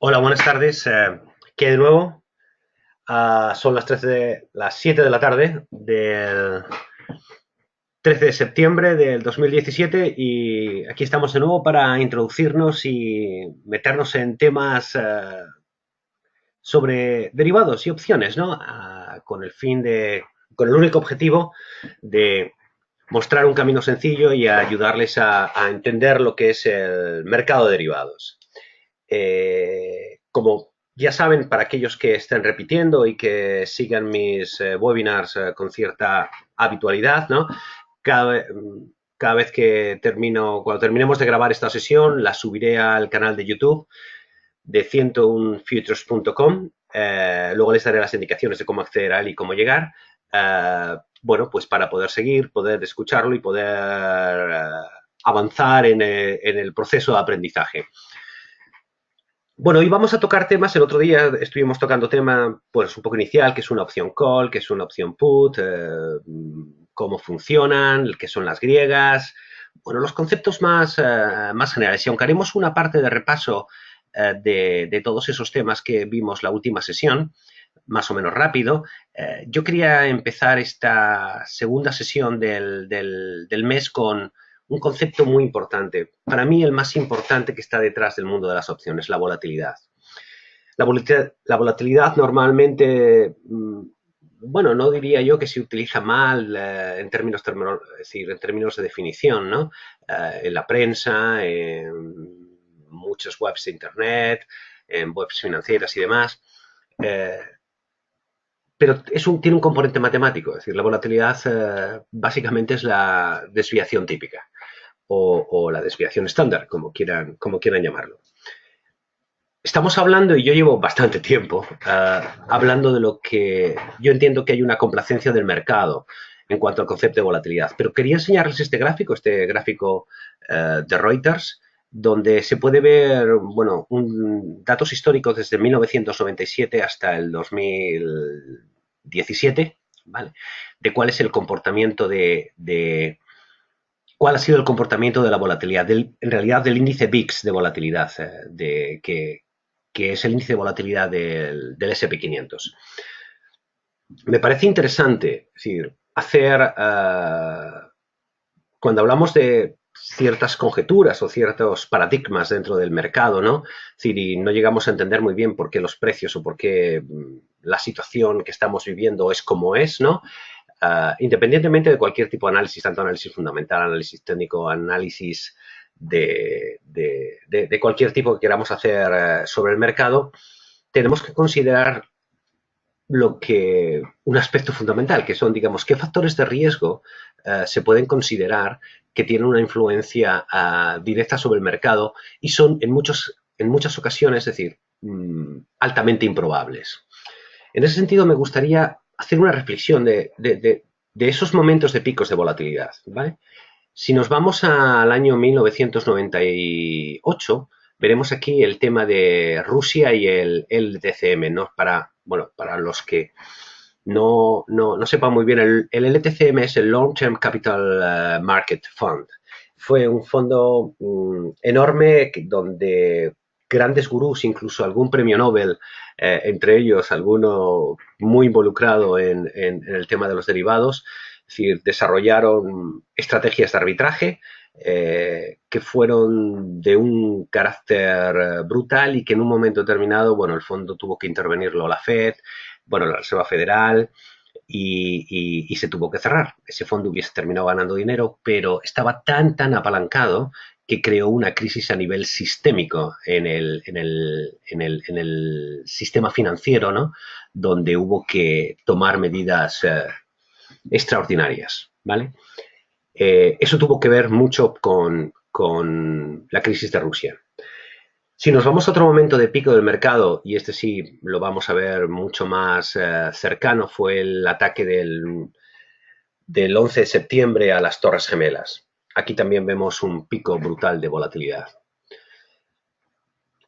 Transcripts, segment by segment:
Hola, buenas tardes. ¿Qué hay de nuevo? Son las 7 de la tarde del 13 de septiembre del 2017 y aquí estamos de nuevo para introducirnos y meternos en temas sobre derivados y opciones, ¿no? Con el único objetivo de mostrar un camino sencillo y ayudarles a entender lo que es el mercado de derivados. Como ya saben, para aquellos que estén repitiendo y que sigan mis webinars con cierta habitualidad, ¿no? Cada, cada vez que cuando terminemos de grabar esta sesión, la subiré al canal de YouTube de 101futures.com. Luego les daré las indicaciones de cómo acceder a él y cómo llegar. Bueno, pues para poder seguir, poder escucharlo y poder avanzar en el proceso de aprendizaje. Bueno, y vamos a tocar temas. El otro día estuvimos tocando tema, pues un poco inicial, que es una opción call, que es una opción put, cómo funcionan, qué son las griegas, bueno, los conceptos más generales. Y aunque haremos una parte de repaso de todos esos temas que vimos la última sesión, más o menos rápido, yo quería empezar esta segunda sesión del mes con un concepto muy importante. Para mí, el más importante que está detrás del mundo de las opciones, la volatilidad. La volatilidad normalmente, bueno, no diría yo que se utiliza mal es decir, en términos de definición, ¿no? En la prensa, en muchas webs de internet, en webs financieras y demás. Eh, pero tiene un componente matemático, es decir, la volatilidad básicamente es la desviación típica o la desviación estándar, como quieran llamarlo. Estamos hablando, y yo llevo bastante tiempo, hablando de lo que yo entiendo que hay una complacencia del mercado en cuanto al concepto de volatilidad. Pero quería enseñarles este gráfico de Reuters, donde se puede ver, bueno, datos históricos desde 1997 hasta el 2017, ¿vale? De cuál es el comportamiento cuál ha sido el comportamiento de la volatilidad, en realidad del índice VIX de volatilidad, que es el índice de volatilidad del SP500. Me parece interesante, es decir, cuando hablamos de ciertas conjeturas o ciertos paradigmas dentro del mercado, ¿no? Es decir, y no llegamos a entender muy bien por qué los precios o por qué la situación que estamos viviendo es como es, ¿no? Independientemente de cualquier tipo de análisis, tanto análisis fundamental, análisis técnico, análisis de cualquier tipo que queramos hacer sobre el mercado, tenemos que considerar un aspecto fundamental, que son, digamos, qué factores de riesgo se pueden considerar que tienen una influencia directa sobre el mercado y son en muchas ocasiones, es decir, altamente improbables. En ese sentido, me gustaría hacer una reflexión de esos momentos de picos de volatilidad, ¿vale? Si nos vamos al año 1998, veremos aquí el tema de Rusia y el LTCM, ¿no? Bueno, para los que no sepan muy bien, el LTCM es el Long Term Capital Market Fund. Fue un fondo enorme donde grandes gurús, incluso algún premio Nobel, entre ellos alguno muy involucrado en el tema de los derivados, es decir, desarrollaron estrategias de arbitraje que fueron de un carácter brutal y que en un momento determinado, bueno, el fondo tuvo que intervenirlo la Fed, bueno, la Reserva Federal, y se tuvo que cerrar. Ese fondo hubiese terminado ganando dinero, pero estaba tan apalancado que creó una crisis a nivel sistémico en el sistema financiero, ¿no? Donde hubo que tomar medidas extraordinarias, ¿vale? Eso tuvo que ver mucho con la crisis de Rusia. Si nos vamos a otro momento de pico del mercado, y este sí lo vamos a ver mucho más cercano, fue el ataque del 11 de septiembre a las Torres Gemelas. Aquí también vemos un pico brutal de volatilidad.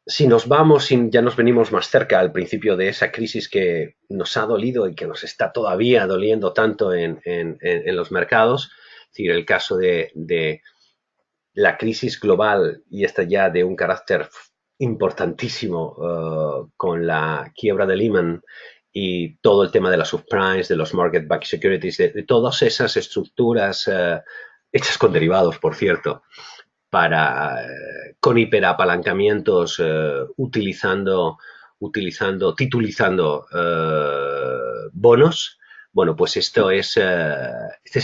Si nos vamos, ya nos venimos más cerca al principio de esa crisis que nos ha dolido y que nos está todavía doliendo tanto en los mercados, es decir, el caso de la crisis global, y esta ya de un carácter importantísimo con la quiebra de Lehman y todo el tema de las subprimes, de los mortgage-backed securities, de todas esas estructuras hechas con derivados, por cierto, con hiperapalancamientos, titulizando bonos. Bueno, pues este es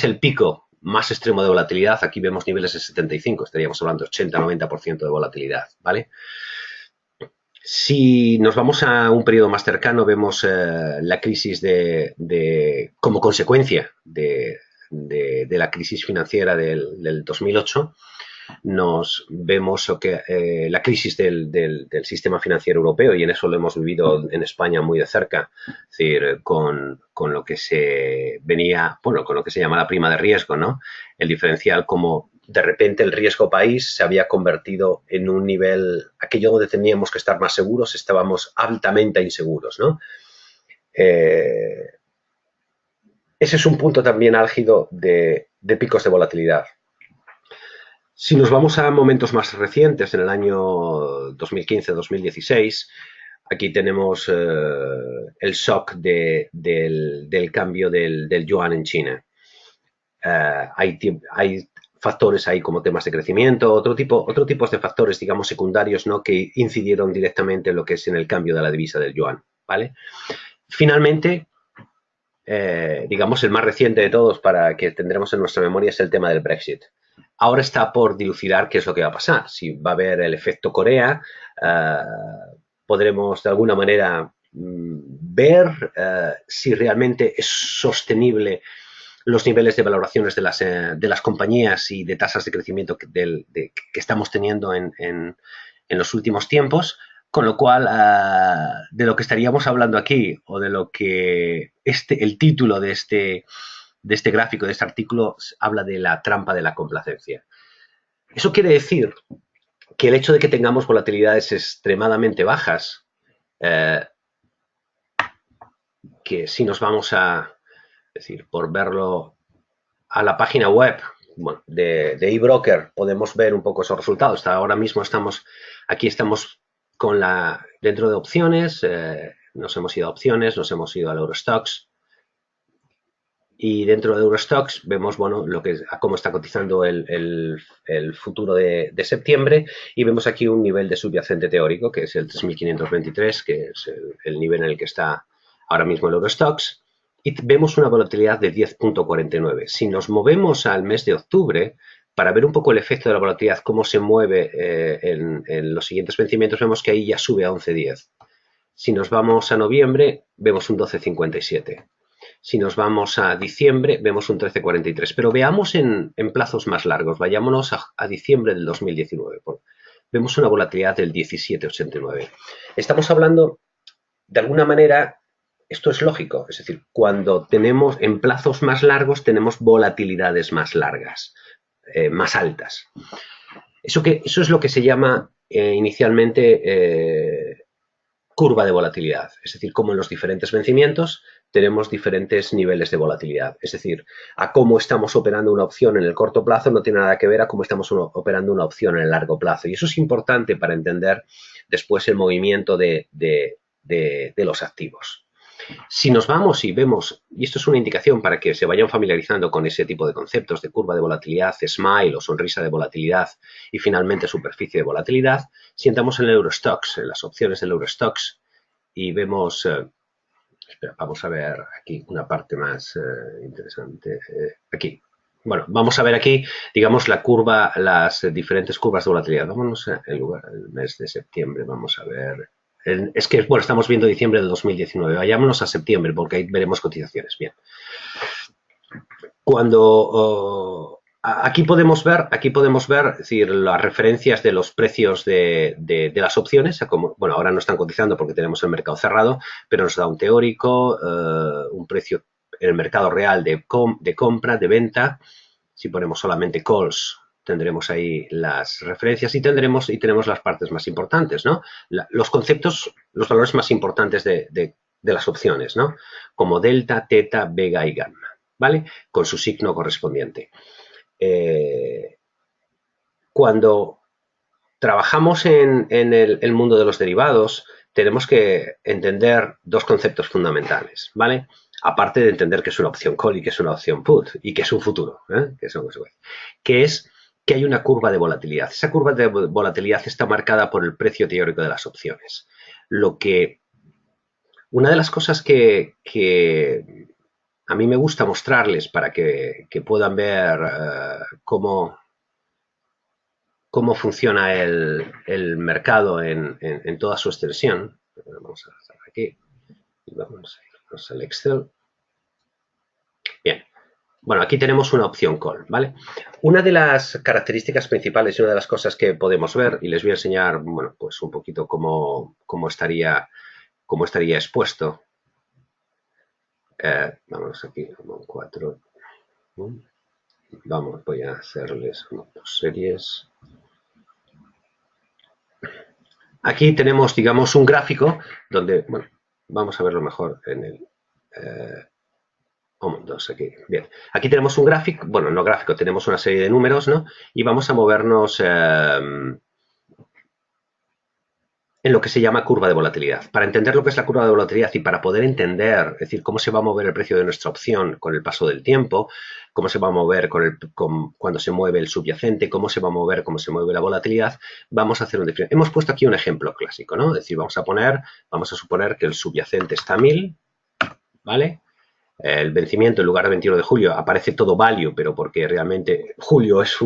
el pico más extremo de volatilidad. Aquí vemos niveles de 75, estaríamos hablando de 80-90% de volatilidad, ¿vale? Si nos vamos a un periodo más cercano, vemos la crisis como consecuencia de la crisis financiera del 2008. Nos vemos la crisis del sistema financiero europeo, y en eso lo hemos vivido en España muy de cerca, es decir, con lo que se venía, bueno, con lo que se llama la prima de riesgo, ¿no? El diferencial, como de repente el riesgo país se había convertido en un nivel, aquello donde teníamos que estar más seguros, estábamos altamente inseguros, ¿no? Ese es un punto también álgido de picos de volatilidad. Si nos vamos a momentos más recientes, en el año 2015-2016, aquí tenemos el shock del cambio del yuan en China. Hay factores ahí como temas de crecimiento, otro tipo de factores, digamos, secundarios, ¿no?, que incidieron directamente en lo que es en el cambio de la divisa del yuan, ¿vale? Finalmente, digamos, el más reciente de todos, para que tendremos en nuestra memoria, es el tema del Brexit. Ahora está por dilucidar qué es lo que va a pasar. Si va a haber el efecto Corea, podremos de alguna manera ver si realmente es sostenible los niveles de valoraciones de las compañías y de tasas de crecimiento que estamos teniendo en los últimos tiempos. Con lo cual, de lo que estaríamos hablando aquí, o de lo que el título de este gráfico, de este artículo, habla de la trampa de la complacencia. Eso quiere decir que el hecho de que tengamos volatilidades extremadamente bajas, que si nos vamos decir, por verlo a la página web, bueno, de eBroker, podemos ver un poco esos resultados. Ahora mismo estamos dentro de opciones, nos hemos ido a opciones, nos hemos ido al Eurostoxx, y dentro de Eurostoxx vemos, bueno, cómo está cotizando el futuro de septiembre, y vemos aquí un nivel de subyacente teórico, que es el 3.523, que es el nivel en el que está ahora mismo el Eurostoxx, y vemos una volatilidad de 10.49. Si nos movemos al mes de octubre, para ver un poco el efecto de la volatilidad, cómo se mueve en los siguientes vencimientos, vemos que ahí ya sube a 11.10. Si nos vamos a noviembre, vemos un 12.57. Si nos vamos a diciembre, vemos un 13.43. Pero veamos en plazos más largos. Vayámonos a diciembre del 2019. Vemos una volatilidad del 17.89. Estamos hablando, de alguna manera, esto es lógico. Es decir, cuando tenemos en plazos más largos, tenemos volatilidades más largas, más altas. Eso es lo que se llama inicialmente curva de volatilidad. Es decir, como en los diferentes vencimientos tenemos diferentes niveles de volatilidad. Es decir, a cómo estamos operando una opción en el corto plazo no tiene nada que ver a cómo estamos operando una opción en el largo plazo. Y eso es importante para entender después el movimiento de los activos. Si nos vamos y vemos, y esto es una indicación para que se vayan familiarizando con ese tipo de conceptos de curva de volatilidad, smile o sonrisa de volatilidad, y finalmente superficie de volatilidad, si entramos en el Eurostoxx, en las opciones del Eurostoxx, y vemos, espera, vamos a ver aquí una parte más interesante, aquí. Bueno, vamos a ver aquí, digamos, las diferentes curvas de volatilidad. Vámonos al mes de septiembre, vamos a ver. Es que, bueno, estamos viendo diciembre del 2019. Vayámonos a septiembre, porque ahí veremos cotizaciones. Bien. Aquí podemos ver, es decir, las referencias de los precios de las opciones. Bueno, ahora no están cotizando porque tenemos el mercado cerrado, pero nos da un teórico, un precio en el mercado real de compra, de venta. Si ponemos solamente calls, tendremos ahí las referencias y tenemos las partes más importantes, ¿no? Los conceptos, los valores más importantes de las opciones, ¿no? Como delta, teta, vega y gamma, ¿vale? Con su signo correspondiente. Cuando trabajamos en el mundo de los derivados, tenemos que entender dos conceptos fundamentales, ¿vale? Aparte de entender que es una opción call y que es una opción put y que es un futuro, que es que hay una curva de volatilidad. Esa curva de volatilidad está marcada por el precio teórico de las opciones. Una de las cosas que a mí me gusta mostrarles para que puedan ver cómo funciona el mercado en toda su extensión. Vamos a hacer aquí y vamos a irnos al Excel. Bien. Bueno, aquí tenemos una opción call, ¿vale? Una de las características principales y una de las cosas que podemos ver, y les voy a enseñar, bueno, pues un poquito cómo estaría expuesto. Vamos aquí, 4. Vamos, voy a hacerles series. Aquí tenemos, digamos, un gráfico donde, bueno, vamos a verlo mejor en el... aquí. Bien, aquí tenemos un gráfico, bueno, no gráfico, tenemos una serie de números, ¿no? Y vamos a movernos en lo que se llama curva de volatilidad. Para entender lo que es la curva de volatilidad y para poder entender, es decir, cómo se va a mover el precio de nuestra opción con el paso del tiempo, cómo se va a mover cuando se mueve el subyacente, cómo se va a mover, cómo se mueve la volatilidad, vamos a hacer un diferente. Hemos puesto aquí un ejemplo clásico, ¿no? Es decir, vamos a suponer que el subyacente está a 1000, ¿vale? El vencimiento en lugar de 21 de julio aparece todo value, pero porque realmente julio es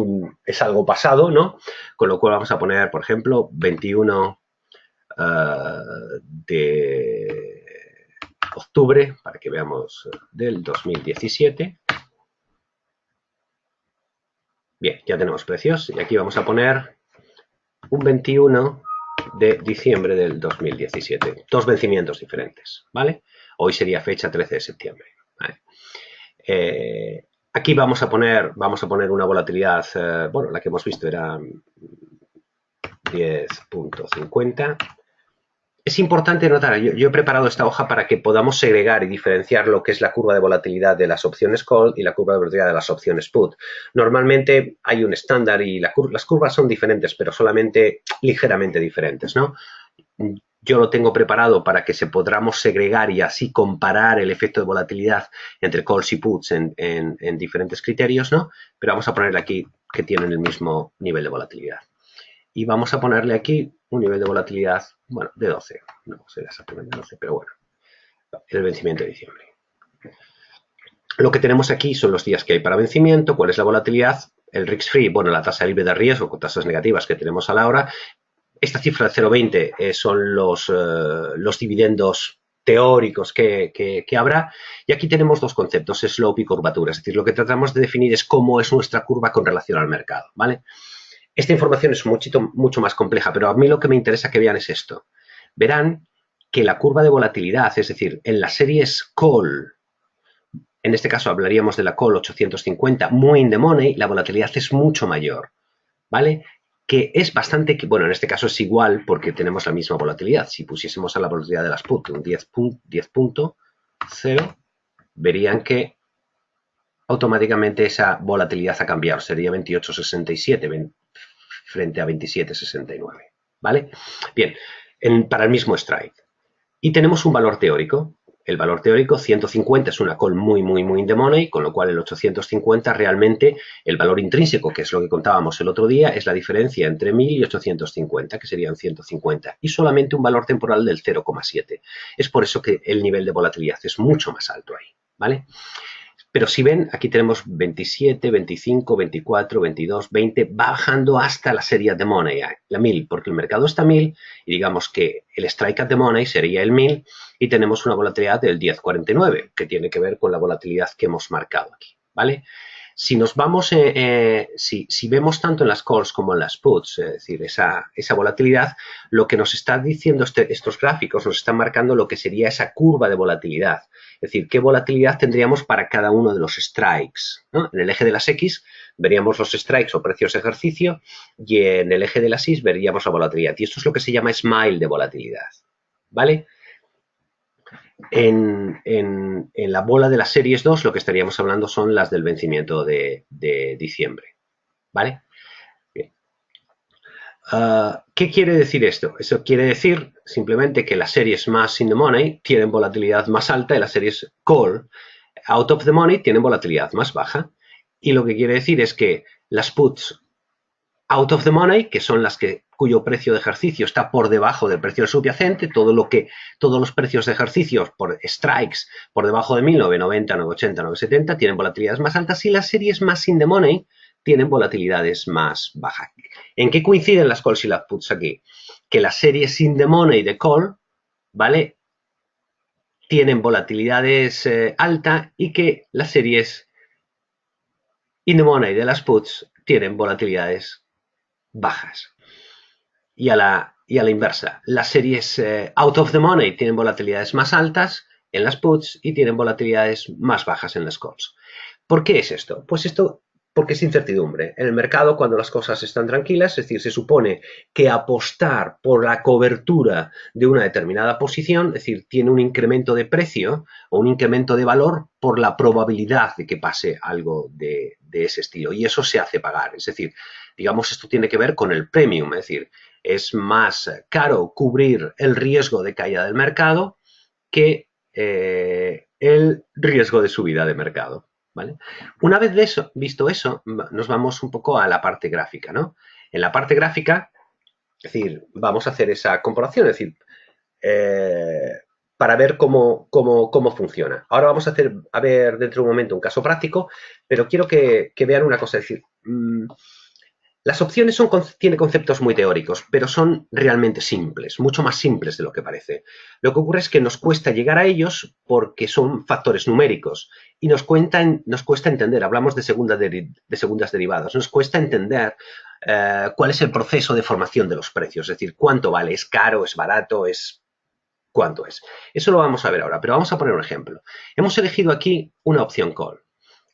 algo pasado, ¿no? Con lo cual vamos a poner, por ejemplo, 21 de octubre, para que veamos, del 2017. Bien, ya tenemos precios y aquí vamos a poner un 21 de diciembre del 2017. Dos vencimientos diferentes, ¿vale? Hoy sería fecha 13 de septiembre. ¿Vale? Aquí vamos a poner una volatilidad, bueno, la que hemos visto era 10.50. Es importante notar, yo he preparado esta hoja para que podamos segregar y diferenciar lo que es la curva de volatilidad de las opciones call y la curva de volatilidad de las opciones put. Normalmente hay un estándar y las curvas son diferentes, pero solamente ligeramente diferentes, ¿no? Yo lo tengo preparado para que se podamos segregar y así comparar el efecto de volatilidad entre calls y puts en diferentes criterios, ¿no? Pero vamos a ponerle aquí que tienen el mismo nivel de volatilidad. Y vamos a ponerle aquí un nivel de volatilidad, bueno, de 12. No será exactamente 12, pero bueno, el vencimiento de diciembre. Lo que tenemos aquí son los días que hay para vencimiento, cuál es la volatilidad, el risk-free, bueno, la tasa libre de riesgo con tasas negativas que tenemos a la hora. Esta cifra de 0,20 son los dividendos teóricos que habrá. Y aquí tenemos dos conceptos, slope y curvatura. Es decir, lo que tratamos de definir es cómo es nuestra curva con relación al mercado, ¿vale? Esta información es mucho más compleja, pero a mí lo que me interesa que vean es esto. Verán que la curva de volatilidad, es decir, en las series call, en este caso hablaríamos de la call 850, muy in the money, la volatilidad es mucho mayor, ¿vale? Que es bastante, bueno, en este caso es igual porque tenemos la misma volatilidad. Si pusiésemos a la volatilidad de las put un 10.0, verían que automáticamente esa volatilidad ha cambiado, sería 28.67 frente a 27.69, ¿vale? Bien, para el mismo strike. Y tenemos un valor teórico. El valor teórico 150 es una call muy in the money, con lo cual el 850 realmente el valor intrínseco, que es lo que contábamos el otro día, es la diferencia entre 1000 y 850, que serían 150, y solamente un valor temporal del 0,7. Es por eso que el nivel de volatilidad es mucho más alto ahí, ¿vale? Pero si ven, aquí tenemos 27, 25, 24, 22, 20, bajando hasta la serie de money, la 1000, porque el mercado está a 1000 y digamos que el strike at the money sería el 1000 y tenemos una volatilidad del 10,49, que tiene que ver con la volatilidad que hemos marcado aquí, ¿vale? Si nos vamos, si vemos tanto en las calls como en las puts, es decir, esa volatilidad, lo que nos están diciendo estos gráficos nos están marcando lo que sería esa curva de volatilidad. Es decir, qué volatilidad tendríamos para cada uno de los strikes, ¿no? En el eje de las X veríamos los strikes o precios de ejercicio y en el eje de las Y veríamos la volatilidad. Y esto es lo que se llama smile de volatilidad, ¿vale? En la bola de las series 2 lo que estaríamos hablando son las del vencimiento de diciembre, ¿vale? Bien. ¿Qué quiere decir esto? Eso quiere decir simplemente que las series más in the money tienen volatilidad más alta y las series call out of the money tienen volatilidad más baja. Y lo que quiere decir es que las puts out of the money, que son las cuyo precio de ejercicio está por debajo del precio subyacente, todos los precios de ejercicios por strikes por debajo de 1000, 990, 980, 970 tienen volatilidades más altas y las series más in the money tienen volatilidades más bajas. ¿En qué coinciden las calls y las puts aquí? Que las series in the money de call, ¿vale? Tienen volatilidades alta y que las series in the money de las puts tienen volatilidades bajas. Y a la inversa, las series out of the money tienen volatilidades más altas en las puts y tienen volatilidades más bajas en las calls. ¿Por qué es esto? Pues esto porque es incertidumbre. En el mercado, cuando las cosas están tranquilas, es decir, se supone que apostar por la cobertura de una determinada posición, es decir, tiene un incremento de precio o un incremento de valor por la probabilidad de que pase algo de ese estilo. Y eso se hace pagar. Es decir, digamos, esto tiene que ver con el premium, es decir, es más caro cubrir el riesgo de caída del mercado que el riesgo de subida de mercado. ¿Vale? Una vez visto eso, nos vamos un poco a la parte gráfica, ¿no? En la parte gráfica, es decir, vamos a hacer esa comparación, es decir, para ver cómo funciona. Ahora vamos a ver dentro de un momento un caso práctico, pero quiero que vean una cosa, es decir, las opciones tienen conceptos muy teóricos, pero son realmente simples, mucho más simples de lo que parece. Lo que ocurre es que nos cuesta llegar a ellos porque son factores numéricos y nos cuesta entender, hablamos de segundas derivadas, nos cuesta entender cuál es el proceso de formación de los precios, es decir, cuánto vale, es caro, es barato, cuánto es. Eso lo vamos a ver ahora, pero vamos a poner un ejemplo. Hemos elegido aquí una opción call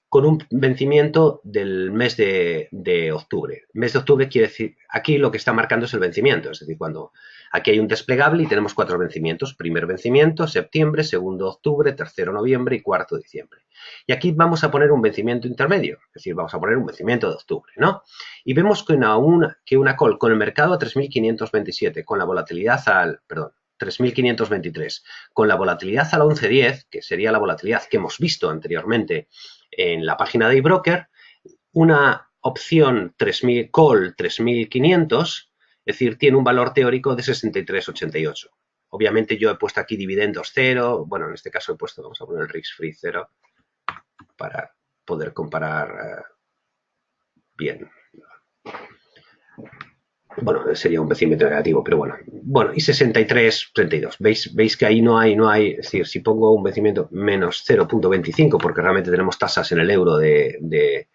con un vencimiento del mes de octubre. Mes de octubre quiere decir, aquí lo que está marcando es el vencimiento, es decir, cuando aquí hay un desplegable y tenemos 4 vencimientos. Primer vencimiento, septiembre, segundo octubre, tercero noviembre y cuarto diciembre. Y aquí vamos a poner un vencimiento intermedio, es decir, vamos a poner un vencimiento de octubre, ¿no? Y vemos que una call con el mercado a 3.527, con la volatilidad perdón, 3.523, con la volatilidad al 11.10, que sería la volatilidad que hemos visto anteriormente en la página de eBroker, una opción 3000 call 3500, es decir, tiene un valor teórico de 63,88. Obviamente yo he puesto aquí dividendos 0, bueno, en este caso he puesto, vamos a poner el risk free 0 para poder comparar bien. Bueno, sería un vencimiento negativo, pero bueno. Bueno, y 63,32. ¿Veis que ahí no hay, es decir, si pongo un vencimiento menos 0,25, porque realmente tenemos tasas en el euro de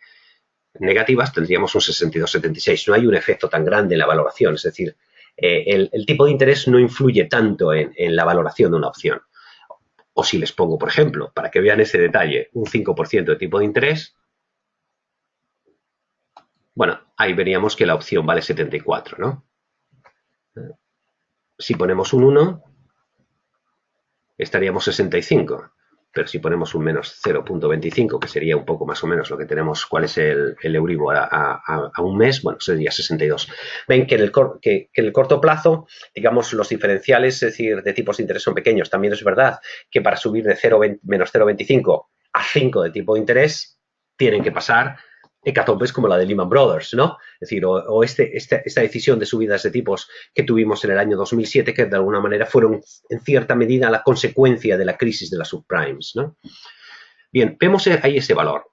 negativas, tendríamos un 62,76. No hay un efecto tan grande en la valoración, es decir, el tipo de interés no influye tanto en la valoración de una opción. O si les pongo, por ejemplo, para que vean ese detalle, un 5% de tipo de interés, bueno, ahí veríamos que la opción vale 74, ¿no? Si ponemos un 1, estaríamos 65. Pero si ponemos un menos 0,25, que sería un poco más o menos lo que tenemos, cuál es el Euribor a un mes, bueno, sería 62. Ven que en el corto plazo, digamos, los diferenciales, es decir, de tipos de interés son pequeños. También es verdad que para subir de menos 0,25 a 5 de tipo de interés, tienen que pasar hecatombes como la de Lehman Brothers, ¿no? Es decir, esta decisión de subidas de tipos que tuvimos en el año 2007, que de alguna manera fueron en cierta medida la consecuencia de la crisis de las subprimes, ¿no? Bien, vemos ahí ese valor,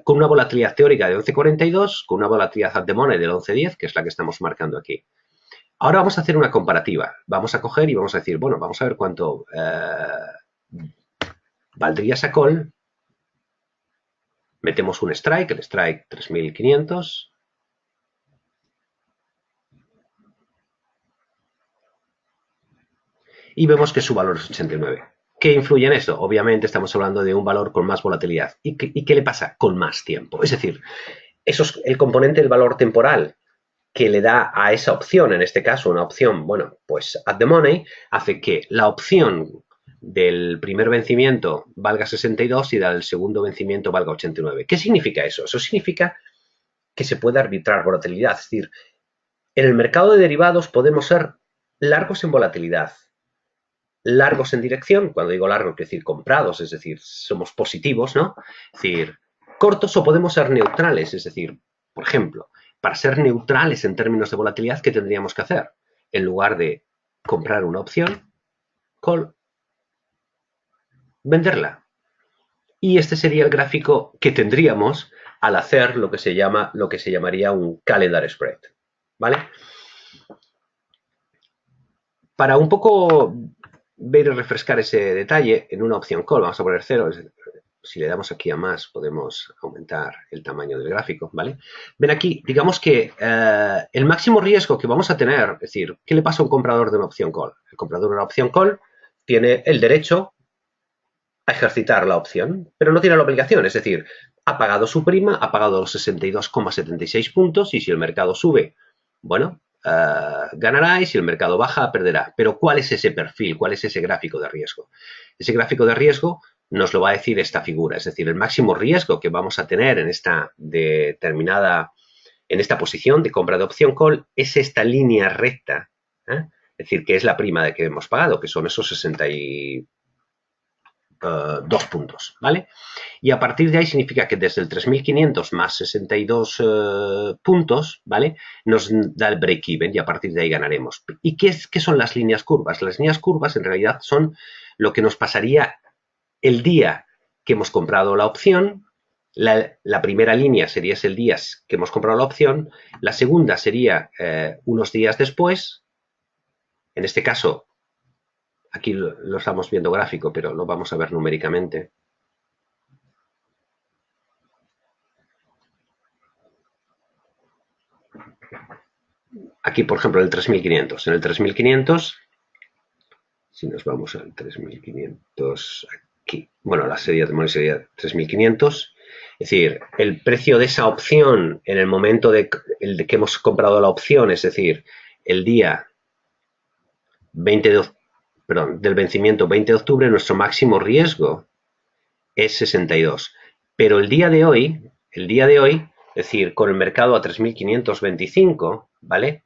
con una volatilidad teórica de 11,42, con una volatilidad at the money del 11,10, que es la que estamos marcando aquí. Ahora vamos a hacer una comparativa. Vamos a coger y vamos a decir, bueno, vamos a ver cuánto valdría esa call. Metemos un strike, el strike 3.500. Y vemos que su valor es 89. ¿Qué influye en esto? Obviamente estamos hablando de un valor con más volatilidad. ¿Y qué le pasa? Con más tiempo. Es decir, eso es el componente del valor temporal que le da a esa opción, en este caso una opción, bueno, pues at the money, hace que la opción del primer vencimiento valga 62 y del segundo vencimiento valga 89. ¿Qué significa eso? Eso significa que se puede arbitrar volatilidad, es decir, En el mercado de derivados podemos ser largos en volatilidad, largos en dirección. Cuando digo largo, quiero decir comprados, es decir, somos positivos, ¿no? Es decir, cortos, o podemos ser neutrales, es decir, por ejemplo, para ser neutrales en términos de volatilidad, ¿qué tendríamos que hacer? En lugar de comprar una opción, call, venderla. Y este sería el gráfico que tendríamos al hacer lo que se llamaría un calendar spread, ¿vale? Para un poco ver y refrescar ese detalle, en una opción call vamos a poner 0. Si le damos aquí a más, podemos aumentar el tamaño del gráfico, ¿vale? Ven aquí, digamos que el máximo riesgo que vamos a tener, es decir, ¿qué le pasa a un comprador de una opción call? El comprador de una opción call tiene el derecho a ejercitar la opción, pero no tiene la obligación, es decir, ha pagado su prima, ha pagado los 62,76 puntos, y si el mercado sube, bueno, ganará, y si el mercado baja, perderá. Pero ¿cuál es ese perfil? ¿Cuál es ese gráfico de riesgo? Ese gráfico de riesgo nos lo va a decir esta figura, es decir, el máximo riesgo que vamos a tener en esta determinada, en esta posición de compra de opción call es esta línea recta, ¿eh? Es decir, que es la prima de que hemos pagado, que son esos 62 puntos, ¿vale? Y a partir de ahí significa que desde el 3.500 más 62 puntos, ¿vale? Nos da el break-even, y a partir de ahí ganaremos. ¿Y qué son las líneas curvas? Las líneas curvas en realidad son lo que nos pasaría el día que hemos comprado la opción. La primera línea sería ese el día que hemos comprado la opción. La segunda sería unos días después. En este caso, aquí lo estamos viendo gráfico, pero lo vamos a ver numéricamente. Aquí, por ejemplo, en el 3.500. En el 3.500, si nos vamos al 3.500 aquí, bueno, la serie de demonios sería 3.500. Es decir, el precio de esa opción en el momento de que hemos comprado la opción, es decir, el día 20 de, perdón, del vencimiento 20 de octubre, nuestro máximo riesgo es 62. Pero el día de hoy, es decir, con el mercado a 3.525, ¿vale?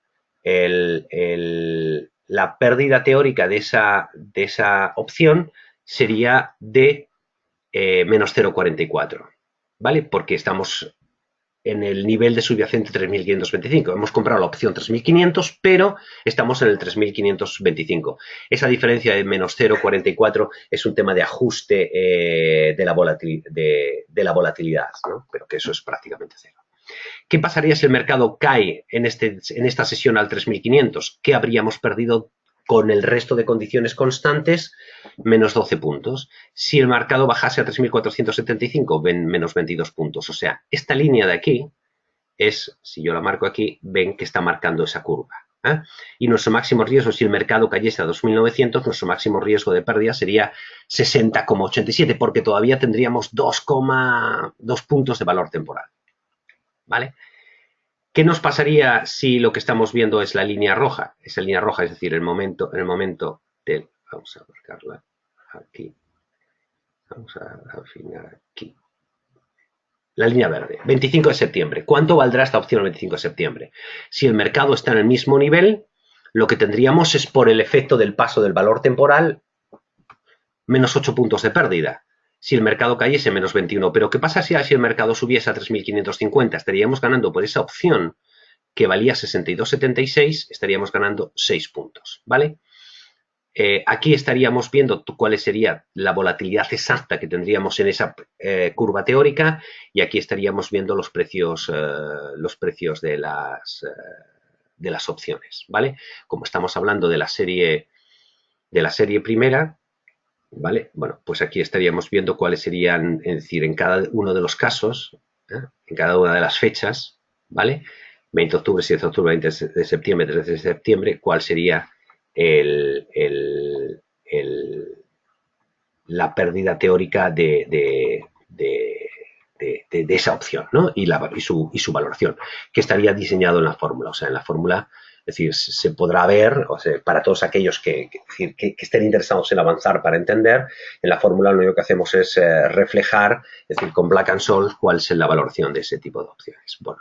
La pérdida teórica de esa opción sería de menos 0,44, ¿vale? Porque estamos en el nivel de subyacente 3.525. Hemos comprado la opción 3.500, pero estamos en el 3.525. Esa diferencia de menos 0,44 es un tema de ajuste de la volatilidad, ¿no? Pero que eso es prácticamente cero. ¿Qué pasaría si el mercado cae en esta sesión al 3.500? ¿Qué habríamos perdido con el resto de condiciones constantes? Menos 12 puntos. Si el mercado bajase a 3.475, ven menos 22 puntos. O sea, esta línea de aquí es, si yo la marco aquí, ven que está marcando esa curva, ¿eh? Y nuestro máximo riesgo, si el mercado cayese a 2.900, nuestro máximo riesgo de pérdida sería 60,87, porque todavía tendríamos 2,2 puntos de valor temporal, ¿vale? ¿Qué nos pasaría si lo que estamos viendo es la línea roja? Esa línea roja, es decir, en el momento del... Vamos a marcarla aquí. Vamos a afinar aquí. La línea verde, 25 de septiembre. ¿Cuánto valdrá esta opción el 25 de septiembre? Si el mercado está en el mismo nivel, lo que tendríamos es, por el efecto del paso del valor temporal, menos 8 puntos de pérdida. Si el mercado cayese, menos 21. Pero ¿qué pasa si el mercado subiese a 3.550? Estaríamos ganando por esa opción que valía 62,76, estaríamos ganando 6 puntos, ¿vale? Aquí estaríamos viendo cuál sería la volatilidad exacta que tendríamos en esa curva teórica, y aquí estaríamos viendo los precios de las opciones, ¿vale? Como estamos hablando de la serie primera, ¿vale? Bueno, pues aquí estaríamos viendo cuáles serían, es decir, en cada uno de los casos, en cada una de las fechas, ¿vale? 20 de octubre, 7 de octubre, 20 de septiembre, 3 de septiembre, cuál sería la pérdida teórica de esa opción, ¿no? Y su valoración, que estaría diseñado en la fórmula. O sea, en la fórmula, es decir, se podrá ver, o sea, para todos aquellos que estén interesados en avanzar para entender, en la fórmula lo único que hacemos es reflejar, es decir, con Black and Scholes, cuál es la valoración de ese tipo de opciones. Bueno.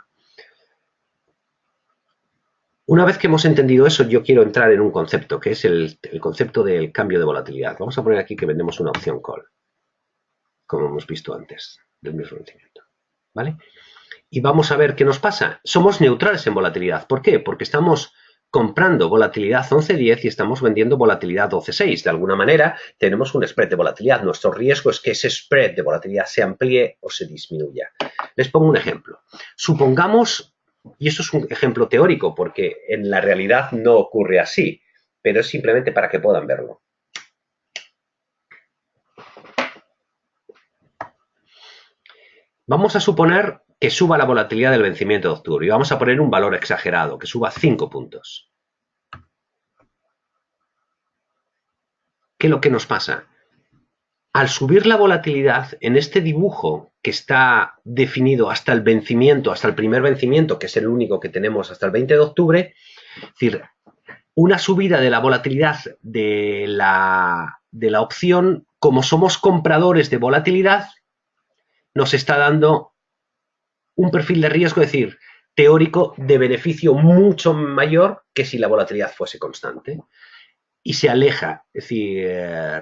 Una vez que hemos entendido eso, yo quiero entrar en un concepto, que es el concepto del cambio de volatilidad. Vamos a poner aquí que vendemos una opción call, como hemos visto antes, del mismo vencimiento. ¿Vale? Y vamos a ver qué nos pasa. Somos neutrales en volatilidad. ¿Por qué? Porque estamos comprando volatilidad 11.10 y estamos vendiendo volatilidad 12.6. De alguna manera tenemos un spread de volatilidad. Nuestro riesgo es que ese spread de volatilidad se amplíe o se disminuya. Les pongo un ejemplo. Supongamos, y eso es un ejemplo teórico porque en la realidad no ocurre así, pero es simplemente para que puedan verlo. Vamos a suponer que suba la volatilidad del vencimiento de octubre y vamos a poner un valor exagerado, que suba 5 puntos. ¿Qué es lo que nos pasa? Al subir la volatilidad en este dibujo que está definido hasta el vencimiento, hasta el primer vencimiento, que es el único que tenemos hasta el 20 de octubre, es decir, una subida de la volatilidad de la opción, como somos compradores de volatilidad, nos está dando un perfil de riesgo, es decir, teórico de beneficio mucho mayor que si la volatilidad fuese constante. Y se aleja, es decir,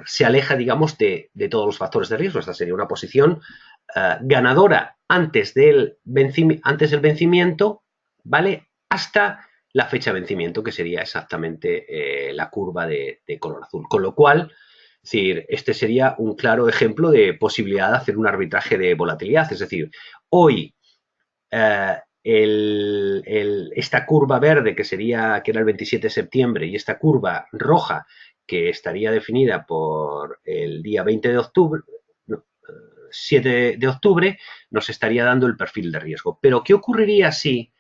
se aleja, digamos, de todos los factores de riesgo. Esta sería una posición ganadora antes del vencimiento, ¿vale? Hasta la fecha de vencimiento, que sería exactamente la curva de color azul. Con lo cual, es decir, este sería un claro ejemplo de posibilidad de hacer un arbitraje de volatilidad. Es decir, hoy esta curva verde que era el 27 de septiembre y esta curva roja que estaría definida por el día 20 de octubre, 7 de octubre, nos estaría dando el perfil de riesgo. Pero ¿qué ocurriría si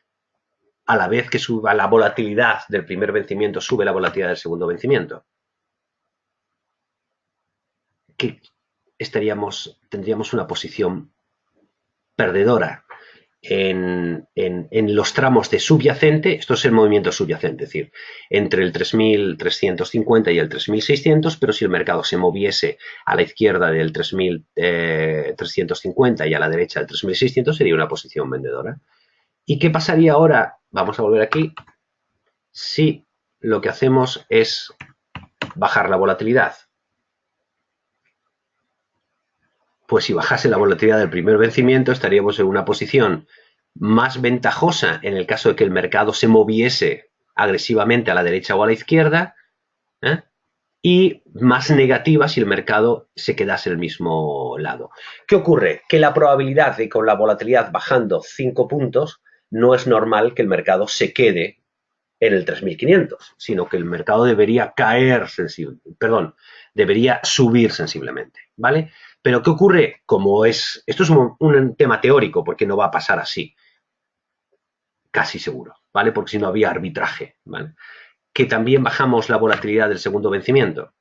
a la vez que suba la volatilidad del primer vencimiento, sube la volatilidad del segundo vencimiento? Que tendríamos una posición perdedora en los tramos de subyacente. Esto es el movimiento subyacente, es decir, entre el 3.350 y el 3.600, pero si el mercado se moviese a la izquierda del 3.350 y a la derecha del 3.600, sería una posición vendedora. ¿Y qué pasaría ahora? Vamos a volver aquí. Si lo que hacemos es bajar la volatilidad. Pues si bajase la volatilidad del primer vencimiento, estaríamos en una posición más ventajosa en el caso de que el mercado se moviese agresivamente a la derecha o a la izquierda, y más negativa si el mercado se quedase al mismo lado. ¿Qué ocurre? Que la probabilidad de con la volatilidad bajando 5 puntos, no es normal que el mercado se quede en el 3.500, sino que el mercado debería debería subir sensiblemente, ¿vale? Pero ¿qué ocurre? Esto es un tema teórico, porque no va a pasar así, casi seguro, ¿vale? Porque si no había arbitraje, ¿vale? Que también bajamos la volatilidad del segundo vencimiento,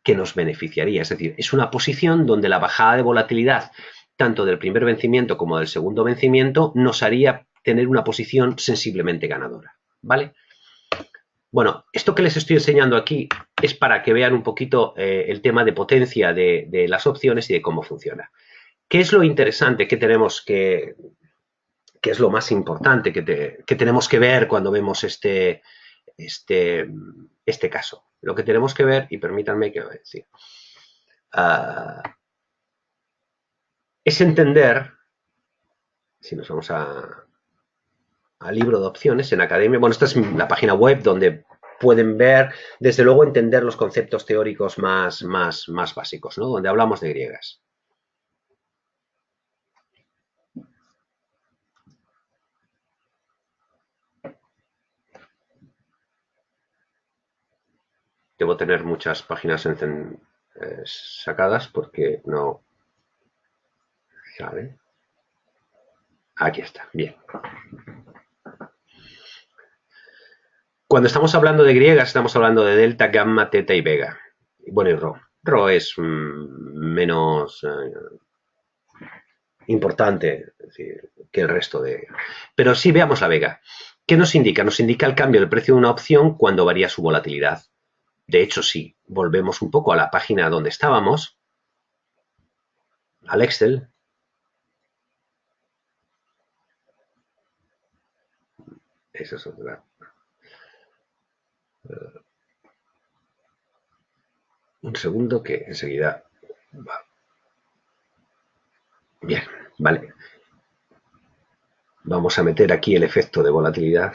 que nos beneficiaría. Es decir, es una posición donde la bajada de volatilidad, tanto del primer vencimiento como del segundo vencimiento, nos haría tener una posición sensiblemente ganadora, ¿vale? Bueno, esto que les estoy enseñando aquí es para que vean un poquito el tema de potencia de las opciones y de cómo funciona. ¿Qué es lo interesante que tenemos que es lo más importante que tenemos que ver cuando vemos este caso? Lo que tenemos que ver, y permítanme que decir, es entender, si nos vamos al libro de opciones en Academia, bueno, esta es la página web donde pueden ver, desde luego, entender los conceptos teóricos más básicos, ¿no? Donde hablamos de griegas. Debo tener muchas páginas sacadas porque no... ¿Sabe? Aquí está, bien. Cuando estamos hablando de griegas, estamos hablando de delta, gamma, teta y vega. Bueno, y rho. Rho es menos importante, es decir, que el resto de... Pero sí, veamos la vega. ¿Qué nos indica? Nos indica el cambio del precio de una opción cuando varía su volatilidad. De hecho, si volvemos un poco a la página donde estábamos, al Excel, Eso es otra. Un segundo que enseguida va. Bien, vale. Vamos a meter aquí el efecto de volatilidad.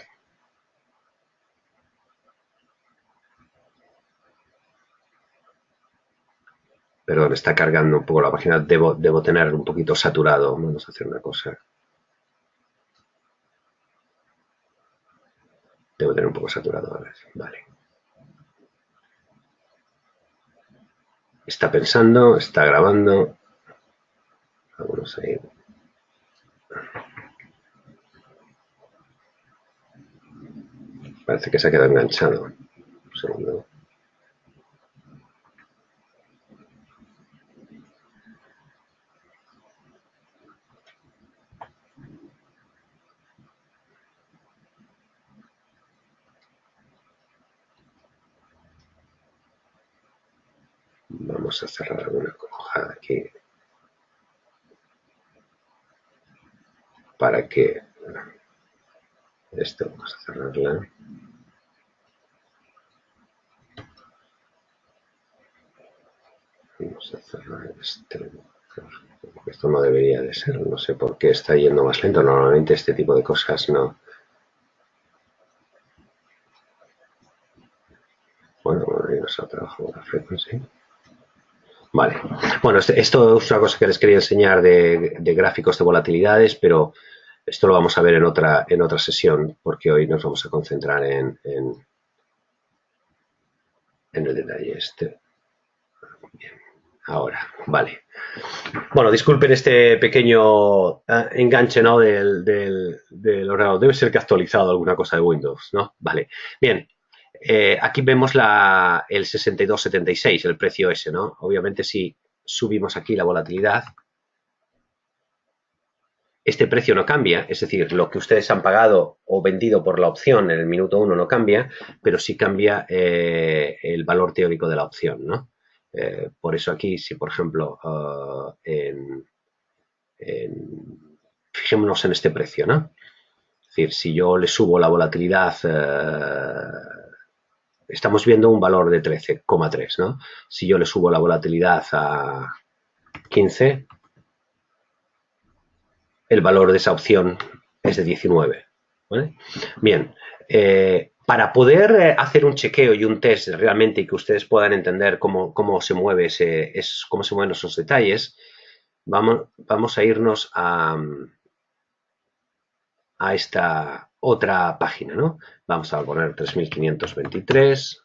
Perdón, está cargando un poco la página. Debo tener un poquito saturado. Vamos a hacer una cosa. Debo tener un poco saturado. A ver, vale. Está pensando, está grabando. Vamos a ir. Parece que se ha quedado enganchado. Un segundo. Vamos a cerrar alguna hoja aquí. Para que esto vamos a cerrarla. Vamos a cerrar este. Esto no debería de ser, no sé por qué está yendo más lento. Normalmente este tipo de cosas no. Bueno, volvemos a trabajo de la frecuencia. Vale. Bueno, esto es una cosa que les quería enseñar de gráficos de volatilidades, pero esto lo vamos a ver en otra sesión, porque hoy nos vamos a concentrar en el detalle este. Bien. Ahora, vale. Bueno, disculpen este pequeño enganche, ¿no? del ordenador. Debe ser que ha actualizado alguna cosa de Windows, ¿no? Vale. Bien. Aquí vemos el 62,76, el precio ese, ¿no? Obviamente si subimos aquí la volatilidad, este precio no cambia, es decir, lo que ustedes han pagado o vendido por la opción en el minuto 1 no cambia, pero sí cambia el valor teórico de la opción, ¿no? Por eso aquí, si por ejemplo, fijémonos en este precio, ¿no? Es decir, si yo le subo la volatilidad, estamos viendo un valor de 13,3, ¿no? Si yo le subo la volatilidad a 15, el valor de esa opción es de 19, ¿vale? Bien, para poder hacer un chequeo y un test realmente y que ustedes puedan entender cómo se mueve cómo se mueven esos detalles, vamos a irnos a esta otra página, ¿no? Vamos a poner 3523.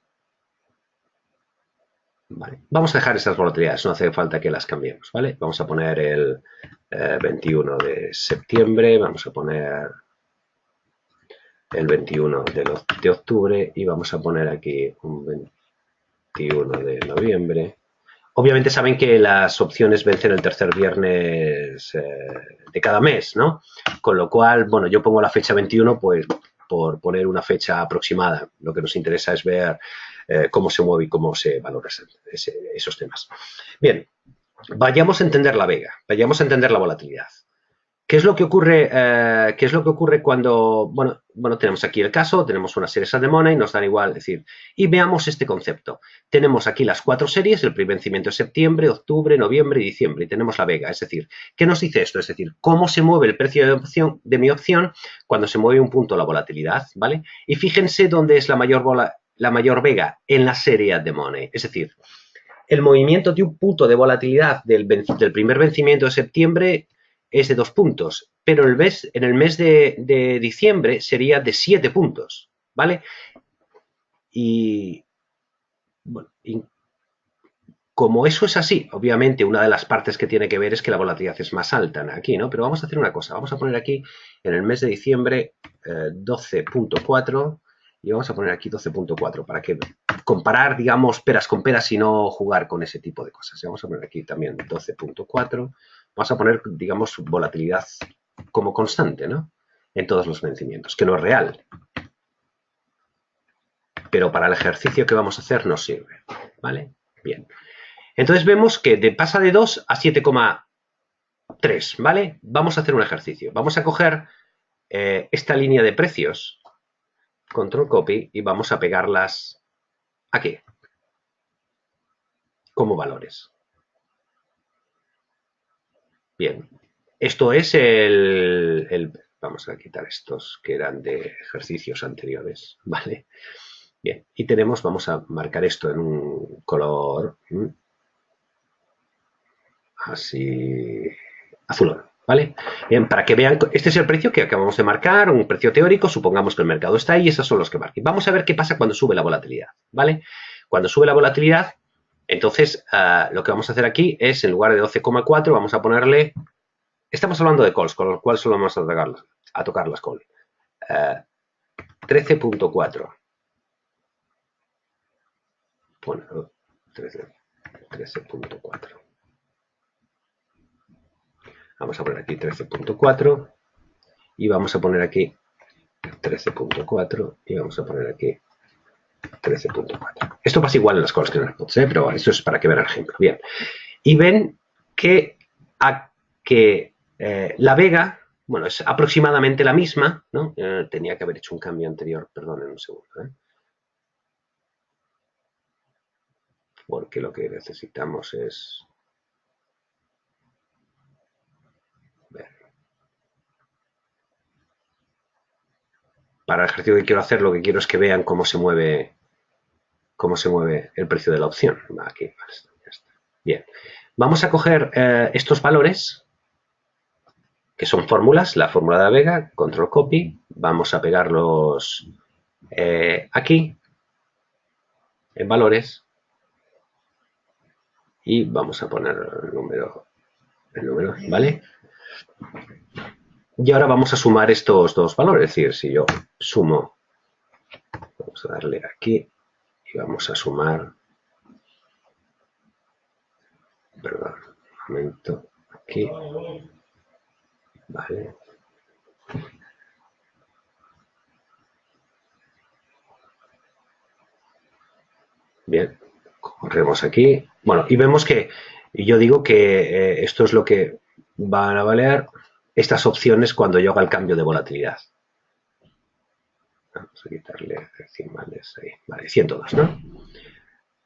Vale. Vamos a dejar esas volatilidades, no hace falta que las cambiemos, ¿vale? Vamos a poner el 21 de septiembre, vamos a poner el 21 de octubre y vamos a poner aquí un 21 de noviembre. Obviamente saben que las opciones vencen el tercer viernes de cada mes, ¿no? Con lo cual, bueno, yo pongo la fecha 21 pues por poner una fecha aproximada. Lo que nos interesa es ver cómo se mueve y cómo se valoran esos temas. Bien, vayamos a entender la vega, vayamos a entender la volatilidad. ¿Qué es lo que ocurre cuando, bueno, tenemos aquí el caso, tenemos una serie de money, nos dan igual, es decir, y veamos este concepto. Tenemos aquí las 4 series, el primer vencimiento es septiembre, octubre, noviembre y diciembre, y tenemos la vega, es decir, ¿qué nos dice esto? Es decir, cómo se mueve el precio de mi opción cuando se mueve un punto la volatilidad, ¿vale? Y fíjense dónde es la mayor vega, en la serie de money, es decir, el movimiento de un punto de volatilidad del primer vencimiento de septiembre es de 2 puntos, pero en el mes de diciembre sería de 7 puntos, ¿vale? Y, bueno, como eso es así, obviamente una de las partes que tiene que ver es que la volatilidad es más alta aquí, ¿no? Pero vamos a hacer una cosa, vamos a poner aquí en el mes de diciembre 12,4 y vamos a poner aquí 12,4 para que comparar, digamos, peras con peras y no jugar con ese tipo de cosas. Y vamos a poner aquí también 12,4. Vamos a poner, digamos, volatilidad como constante, ¿no? En todos los vencimientos, que no es real. Pero para el ejercicio que vamos a hacer nos sirve, ¿vale? Bien. Entonces vemos que pasa de 2 a 7,3, ¿vale? Vamos a hacer un ejercicio. Vamos a coger esta línea de precios control copy y vamos a pegarlas aquí como valores. Bien, esto es vamos a quitar estos que eran de ejercicios anteriores, ¿vale? Bien, y tenemos, vamos a marcar esto en un color así azulón, ¿vale? Bien, para que vean, este es el precio que acabamos de marcar, un precio teórico, supongamos que el mercado está ahí y esos son los que marquen. Vamos a ver qué pasa cuando sube la volatilidad, ¿vale? Cuando sube la volatilidad, entonces lo que vamos a hacer aquí es, en lugar de 12,4, vamos a ponerle, estamos hablando de calls, con lo cual solo vamos a tocar las calls. 13.4. Bueno, 13.4. Vamos a poner aquí 13.4 y vamos a poner aquí 13.4 y vamos a poner aquí 13.4. Esto pasa igual en las calls que en las puts, pero bueno, esto es para que vean el ejemplo. Bien. Y ven que, la vega, bueno, es aproximadamente la misma, ¿no? Tenía que haber hecho un cambio anterior, perdonen un segundo, porque lo que necesitamos es ver. Para el ejercicio que quiero hacer, lo que quiero es que vean cómo se mueve el precio de la opción. Aquí, ya está. Bien, vamos a coger estos valores, que son fórmulas, la fórmula de la vega, control copy, vamos a pegarlos aquí, en valores, y vamos a poner el número, ¿vale? Y ahora vamos a sumar estos dos valores, es decir, si yo sumo, vamos a darle aquí y vamos a sumar, perdón, un momento, aquí, vale. Bien, corremos aquí. Bueno, y vemos que yo digo que esto es lo que van a valer estas opciones cuando yo haga el cambio de volatilidad. Vamos a quitarle decimales ahí. Vale, 102, ¿no?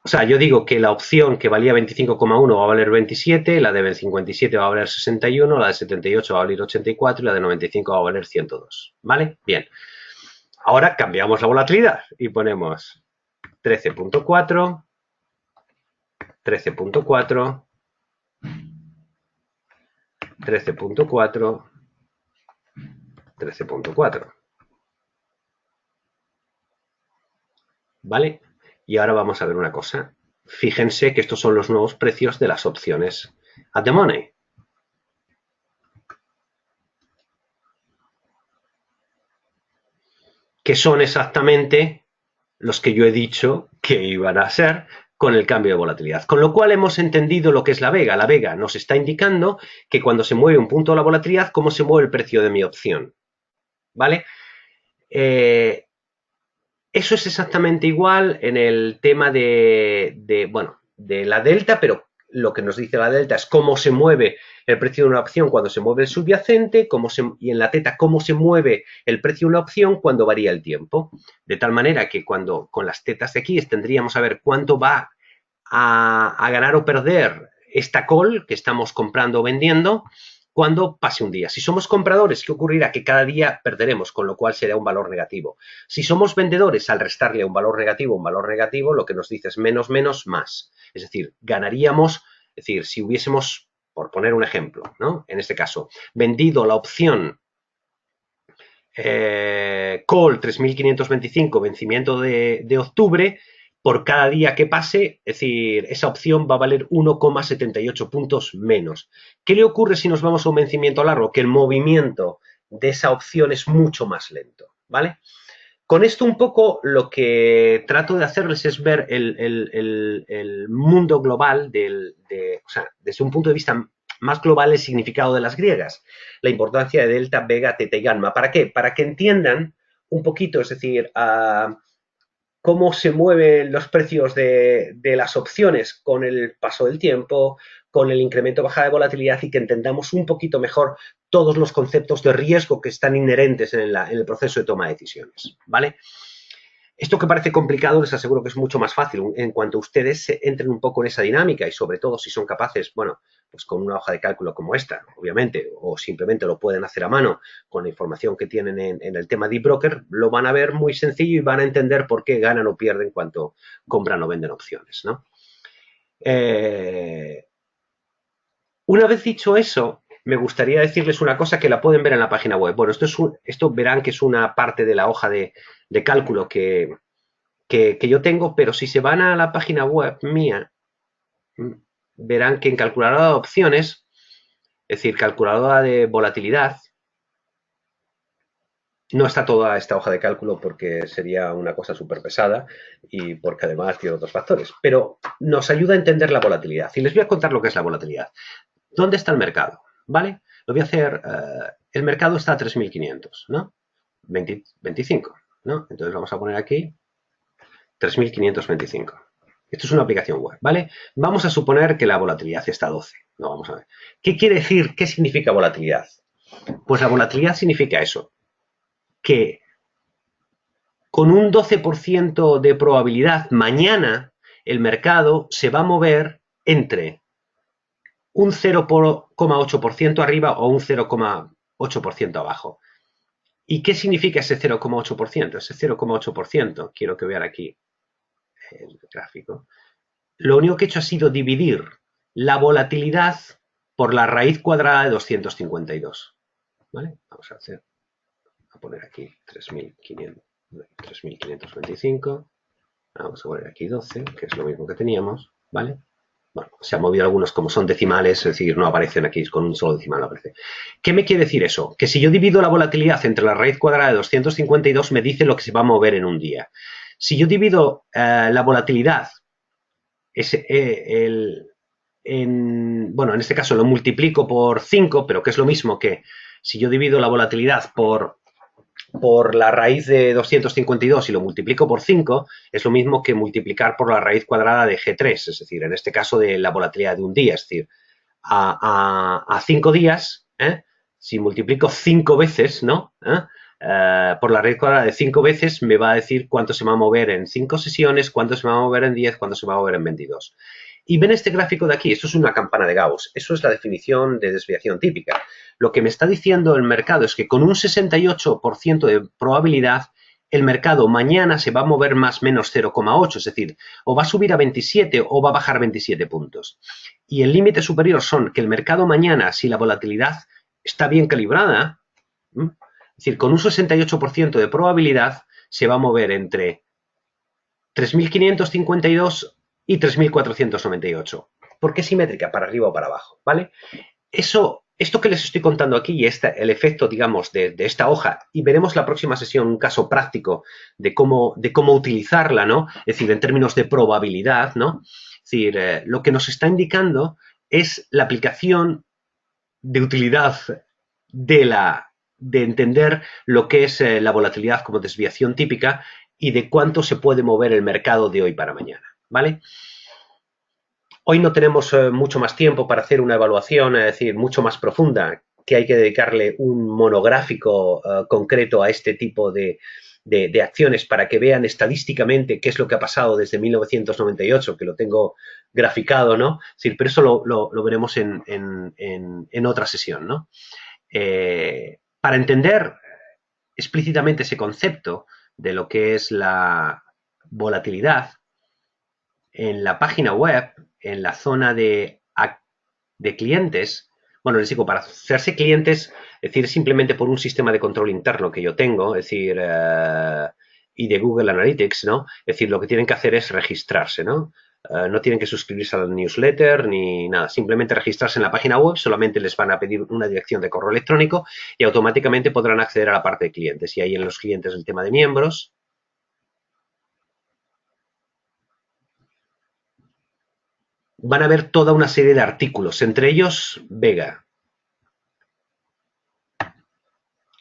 O sea, yo digo que la opción que valía 25,1 va a valer 27, la de 57 va a valer 61, la de 78 va a valer 84 y la de 95 va a valer 102. ¿Vale? Bien. Ahora cambiamos la volatilidad y ponemos 13.4, 13.4, 13.4, 13.4. ¿Vale? Y ahora vamos a ver una cosa. Fíjense que estos son los nuevos precios de las opciones at the money. Que son exactamente los que yo he dicho que iban a ser con el cambio de volatilidad. Con lo cual hemos entendido lo que es la vega. La vega nos está indicando que cuando se mueve un punto de la volatilidad, cómo se mueve el precio de mi opción. ¿Vale? Eso es exactamente igual en el tema de la delta, pero lo que nos dice la delta es cómo se mueve el precio de una opción cuando se mueve el subyacente, y en la teta cómo se mueve el precio de una opción cuando varía el tiempo. De tal manera que cuando con las tetas de aquí tendríamos a ver cuánto va a ganar o perder esta call que estamos comprando o vendiendo cuando pase un día. Si somos compradores, ¿qué ocurrirá? Que cada día perderemos, con lo cual será un valor negativo. Si somos vendedores, al restarle un valor negativo, lo que nos dice es menos, menos, más. Es decir, ganaríamos, es decir, si hubiésemos, por poner un ejemplo, ¿no? En este caso, vendido la opción call 3525, vencimiento de octubre, por cada día que pase, es decir, esa opción va a valer 1,78 puntos menos. ¿Qué le ocurre si nos vamos a un vencimiento largo? Que el movimiento de esa opción es mucho más lento, ¿vale? Con esto un poco lo que trato de hacerles es ver el mundo global, o sea, desde un punto de vista más global, el significado de las griegas, la importancia de delta, vega, teta y gamma. ¿Para qué? Para que entiendan un poquito, es decir, cómo se mueven los precios de las opciones con el paso del tiempo, con el incremento o bajada de volatilidad, y que entendamos un poquito mejor todos los conceptos de riesgo que están inherentes en el proceso de toma de decisiones, ¿vale? Esto que parece complicado les aseguro que es mucho más fácil en cuanto ustedes entren un poco en esa dinámica y sobre todo si son capaces, bueno, pues con una hoja de cálculo como esta, obviamente, o simplemente lo pueden hacer a mano con la información que tienen en el tema de broker, lo van a ver muy sencillo y van a entender por qué ganan o pierden cuando compran o venden opciones, ¿no? Eh, una vez dicho eso, me gustaría decirles una cosa que la pueden ver en la página web. Bueno, esto verán que es una parte de la hoja de cálculo que yo tengo, pero si se van a la página web mía, verán que en calculadora de opciones, es decir, calculadora de volatilidad, no está toda esta hoja de cálculo porque sería una cosa súper pesada y porque además tiene otros factores, pero nos ayuda a entender la volatilidad. Y les voy a contar lo que es la volatilidad. ¿Dónde está el mercado? ¿Vale? Lo voy a hacer, el mercado está a 3.500, ¿no? 25, ¿no? Entonces vamos a poner aquí 3.525. Esto es una aplicación web, ¿vale? Vamos a suponer que la volatilidad está a 12. No, vamos a ver. ¿Qué quiere decir? ¿Qué significa volatilidad? Pues la volatilidad significa eso, que con un 12% de probabilidad mañana el mercado se va a mover entre un 0,8% arriba o un 0,8% abajo. ¿Y qué significa ese 0,8%? Ese 0,8%, quiero que vean aquí el gráfico, lo único que he hecho ha sido dividir la volatilidad por la raíz cuadrada de 252. ¿Vale? Vamos a poner aquí 3.525. Vamos a poner aquí 12, que es lo mismo que teníamos. ¿Vale? Bueno, se han movido algunos como son decimales, es decir, no aparecen aquí con un solo decimal. No aparece. ¿Qué me quiere decir eso? Que si yo divido la volatilidad entre la raíz cuadrada de 252, me dice lo que se va a mover en un día. Si yo divido la volatilidad bueno, en este caso lo multiplico por 5, pero que es lo mismo que si yo divido la volatilidad por la raíz de 252 y lo multiplico por 5, es lo mismo que multiplicar por la raíz cuadrada de G3, es decir, en este caso de la volatilidad de un día, es decir, a 5 días, si multiplico 5 veces, ¿no? Por la raíz cuadrada de 5 veces me va a decir cuánto se va a mover en 5 sesiones, cuánto se va a mover en 10, cuánto se va a mover en 22. Y ven este gráfico de aquí, esto es una campana de Gauss, eso es la definición de desviación típica. Lo que me está diciendo el mercado es que con un 68% de probabilidad el mercado mañana se va a mover más menos 0,8, es decir, o va a subir a 27 o va a bajar 27 puntos. Y el límite superior son que el mercado mañana, si la volatilidad está bien calibrada, es decir, con un 68% de probabilidad, se va a mover entre 3.552 y 3.498. ¿Por qué simétrica? Para arriba o para abajo, ¿vale? Esto que les estoy contando aquí y el efecto, digamos, de esta hoja, y veremos la próxima sesión un caso práctico de cómo utilizarla, ¿no? Es decir, en términos de probabilidad, ¿no? Es decir, lo que nos está indicando es la aplicación de utilidad de entender lo que es la volatilidad como desviación típica y de cuánto se puede mover el mercado de hoy para mañana, ¿vale? Hoy no tenemos mucho más tiempo para hacer una evaluación, es decir, mucho más profunda, que hay que dedicarle un monográfico concreto a este tipo de acciones para que vean estadísticamente qué es lo que ha pasado desde 1998, que lo tengo graficado, ¿no? Es decir, pero eso lo veremos en otra sesión, ¿no? Para entender explícitamente ese concepto de lo que es la volatilidad, en la página web, en la zona de clientes, bueno, les digo, para hacerse clientes, es decir, simplemente por un sistema de control interno que yo tengo, es decir, y de Google Analytics, ¿no? Es decir, lo que tienen que hacer es registrarse, ¿no? No tienen que suscribirse al newsletter ni nada, simplemente registrarse en la página web, solamente les van a pedir una dirección de correo electrónico y automáticamente podrán acceder a la parte de clientes. Y ahí en los clientes el tema de miembros. Van a ver toda una serie de artículos, entre ellos Vega,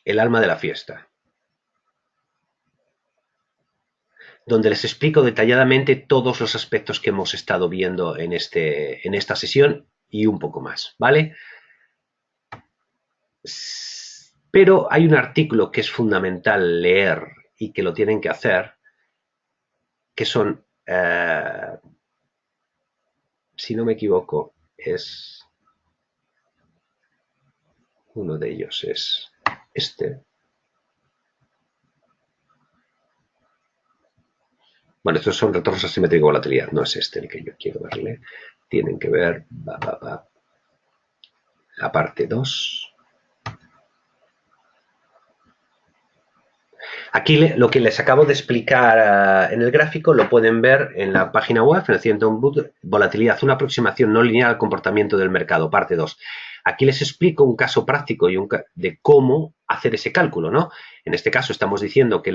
el alma de la fiesta, donde les explico detalladamente todos los aspectos que hemos estado viendo en esta sesión y un poco más, ¿vale? Pero hay un artículo que es fundamental leer y que lo tienen que hacer, que son, si no me equivoco, es uno de ellos es este. Bueno, estos son retornos asimétricos de volatilidad, no es este el que yo quiero verle. Tienen que ver la parte 2. Aquí lo que les acabo de explicar en el gráfico lo pueden ver en la página web, en el siguiente volatilidad, una aproximación no lineal al comportamiento del mercado, parte 2. Aquí les explico un caso práctico de cómo hacer ese cálculo, ¿no? En este caso estamos diciendo que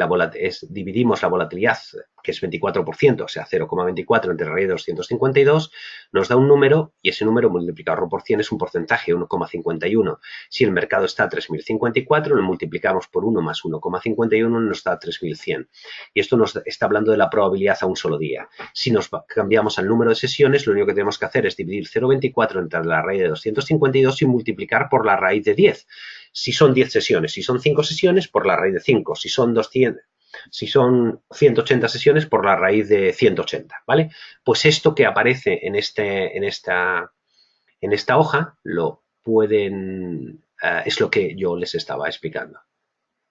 dividimos la volatilidad, que es 24%, o sea, 0,24 entre la raíz de 252, nos da un número y ese número multiplicado por 100 es un porcentaje, 1,51. Si el mercado está a 3.054, lo multiplicamos por 1 más 1,51 nos da 3.100. Y esto nos está hablando de la probabilidad a un solo día. Si nos cambiamos al número de sesiones, lo único que tenemos que hacer es dividir 0,24 entre la raíz de 252 y multiplicar por la raíz de 10. Si son 10 sesiones, si son 5 sesiones, por la raíz de 5. Si son 180 sesiones, por la raíz de 180, ¿vale? Pues esto que aparece en esta hoja lo pueden, es lo que yo les estaba explicando,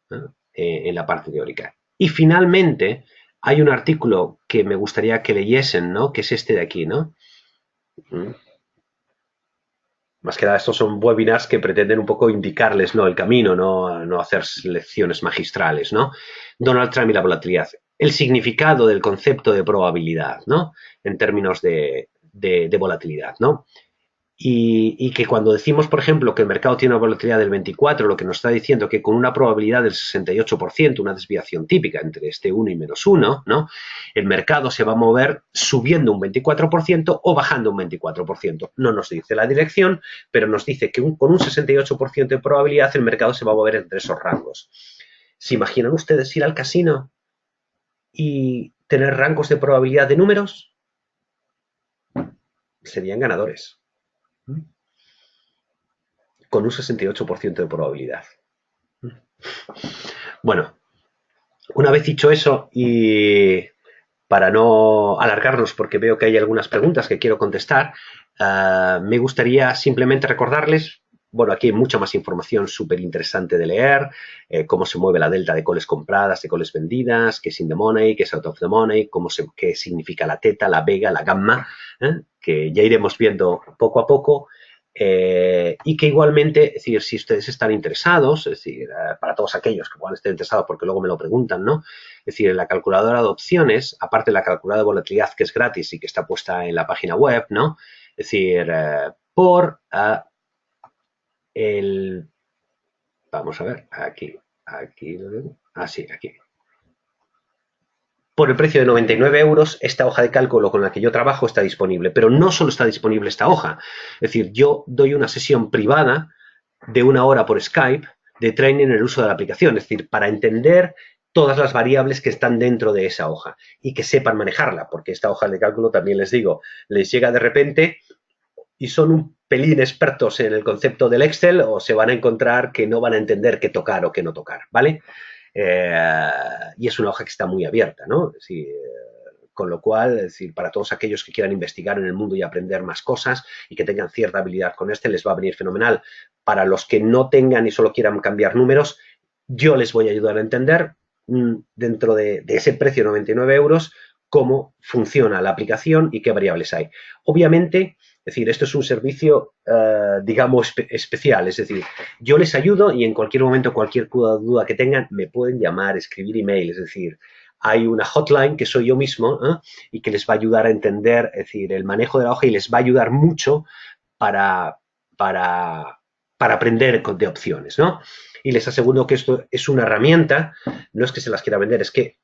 ¿no? En la parte teórica. Y finalmente hay un artículo que me gustaría que leyesen, ¿no? Que es este de aquí, ¿no? Más que nada, estos son webinars que pretenden un poco indicarles, ¿no?, el camino, no hacer lecciones magistrales, ¿no? Donald Trump y la volatilidad. El significado del concepto de probabilidad, ¿no? En términos de volatilidad, ¿no? Y que cuando decimos, por ejemplo, que el mercado tiene una volatilidad del 24, lo que nos está diciendo que con una probabilidad del 68%, una desviación típica entre este 1 y menos 1, ¿no?, el mercado se va a mover subiendo un 24% o bajando un 24%. No nos dice la dirección, pero nos dice que con un 68% de probabilidad el mercado se va a mover entre esos rangos. ¿Se imaginan ustedes ir al casino y tener rangos de probabilidad de números? Serían ganadores. Con un 68% de probabilidad. Bueno, una vez dicho eso, y para no alargarnos porque veo que hay algunas preguntas que quiero contestar, me gustaría simplemente recordarles, bueno, aquí hay mucha más información súper interesante de leer, cómo se mueve la delta de calls compradas, de calls vendidas, qué es in the money, qué es out of the money, qué significa la teta, la vega, la gamma, que ya iremos viendo poco a poco. Y que igualmente, es decir, si ustedes están interesados, es decir, para todos aquellos que puedan estar interesados, porque luego me lo preguntan, ¿no? Es decir, en la calculadora de opciones, aparte de la calculadora de volatilidad que es gratis y que está puesta en la página web, ¿no? Es decir, vamos a ver, aquí lo tengo. Sí, aquí. Por el precio de 99 euros, esta hoja de cálculo con la que yo trabajo está disponible. Pero no solo está disponible esta hoja. Es decir, yo doy una sesión privada de 1 hora por Skype de training en el uso de la aplicación. Es decir, para entender todas las variables que están dentro de esa hoja y que sepan manejarla. Porque esta hoja de cálculo, también les digo, les llega de repente y son un pelín expertos en el concepto del Excel o se van a encontrar que no van a entender qué tocar o qué no tocar, ¿vale? Y es una hoja que está muy abierta, ¿no? Es decir, con lo cual, es decir, para todos aquellos que quieran investigar en el mundo y aprender más cosas y que tengan cierta habilidad con este, les va a venir fenomenal. Para los que no tengan y solo quieran cambiar números, yo les voy a ayudar a entender dentro de ese precio de 99 euros cómo funciona la aplicación y qué variables hay. Obviamente, es decir, esto es un servicio, digamos, especial. Es decir, yo les ayudo y en cualquier momento, cualquier duda que tengan, me pueden llamar, escribir email. Es decir, hay una hotline que soy yo mismo y que les va a ayudar a entender, es decir, el manejo de la hoja y les va a ayudar mucho para aprender de opciones, ¿no? Y les aseguro que esto es una herramienta, no es que se las quiera vender, es que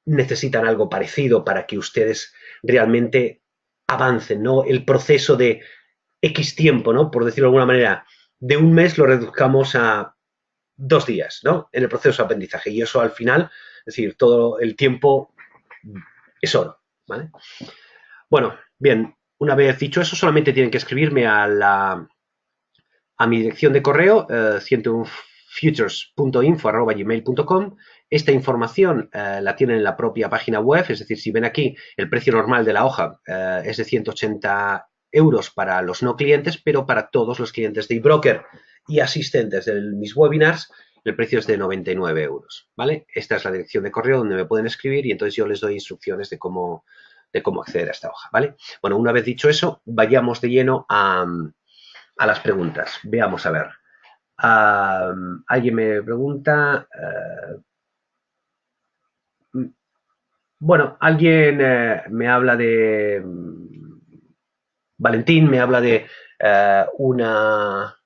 necesitan algo parecido para que ustedes realmente avancen, ¿no? El proceso de X tiempo, ¿no? Por decirlo de alguna manera, de un mes lo reduzcamos a 2 días, ¿no? En el proceso de aprendizaje. Y eso al final, es decir, todo el tiempo es oro, ¿vale? Bueno, bien, una vez dicho eso, solamente tienen que escribirme a mi dirección de correo, 101futures.info@gmail.com. Esta información la tienen en la propia página web, es decir, si ven aquí, el precio normal de la hoja es de 180 euros para los no clientes, pero para todos los clientes de eBroker y asistentes de mis webinars, el precio es de 99 euros, ¿vale? Esta es la dirección de correo donde me pueden escribir y entonces yo les doy instrucciones de cómo acceder a esta hoja, ¿vale? Bueno, una vez dicho eso, vayamos de lleno a las preguntas. Veamos a ver. Alguien me pregunta... bueno, alguien me habla de... Valentín me habla de una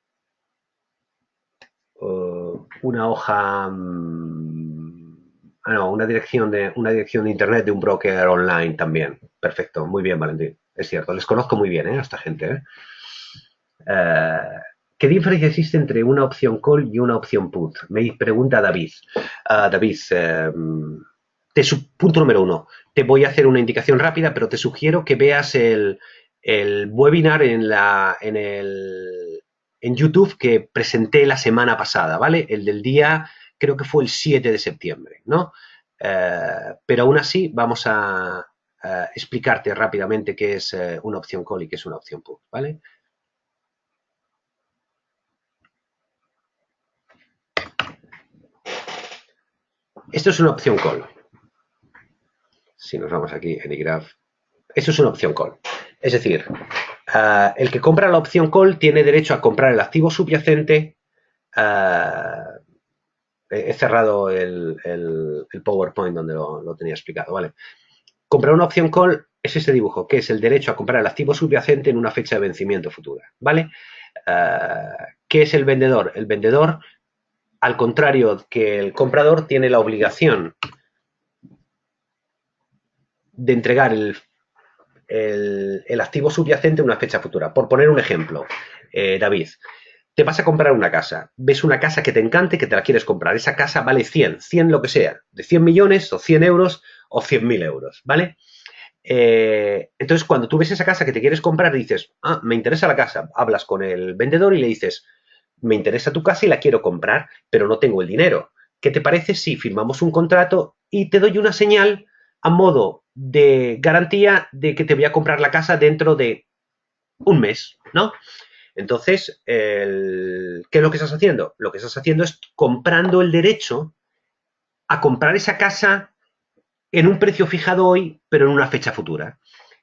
hoja... no, una dirección de internet de un broker online también. Perfecto, muy bien, Valentín. Es cierto, les conozco muy bien a esta gente. ¿Qué diferencia existe entre una opción call y una opción put? Me pregunta David. David, punto número 1. Te voy a hacer una indicación rápida, pero te sugiero que veas el webinar en YouTube que presenté la semana pasada, ¿vale? El del día, creo que fue el 7 de septiembre, ¿no? Pero aún así vamos a explicarte rápidamente qué es una opción call y qué es una opción put, ¿vale? Esto es una opción call. Si nos vamos aquí en iGraph, esto es una opción call. Es decir, el que compra la opción call tiene derecho a comprar el activo subyacente. He cerrado el PowerPoint donde lo tenía explicado, ¿vale? Comprar una opción call es este dibujo, que es el derecho a comprar el activo subyacente en una fecha de vencimiento futura, ¿vale? ¿Qué es el vendedor? El vendedor, al contrario que el comprador, tiene la obligación de entregar el activo subyacente en una fecha futura. Por poner un ejemplo, David, te vas a comprar una casa, ves una casa que te encante, que te la quieres comprar, esa casa vale 100 lo que sea, de 100 millones o 100 euros o 100.000 euros, ¿vale? Entonces, cuando tú ves esa casa que te quieres comprar, dices, me interesa la casa, hablas con el vendedor y le dices, me interesa tu casa y la quiero comprar, pero no tengo el dinero. ¿Qué te parece si firmamos un contrato y te doy una señal a modo de garantía de que te voy a comprar la casa dentro de un mes, ¿no? Entonces, ¿qué es lo que estás haciendo? Lo que estás haciendo es comprando el derecho a comprar esa casa en un precio fijado hoy, pero en una fecha futura.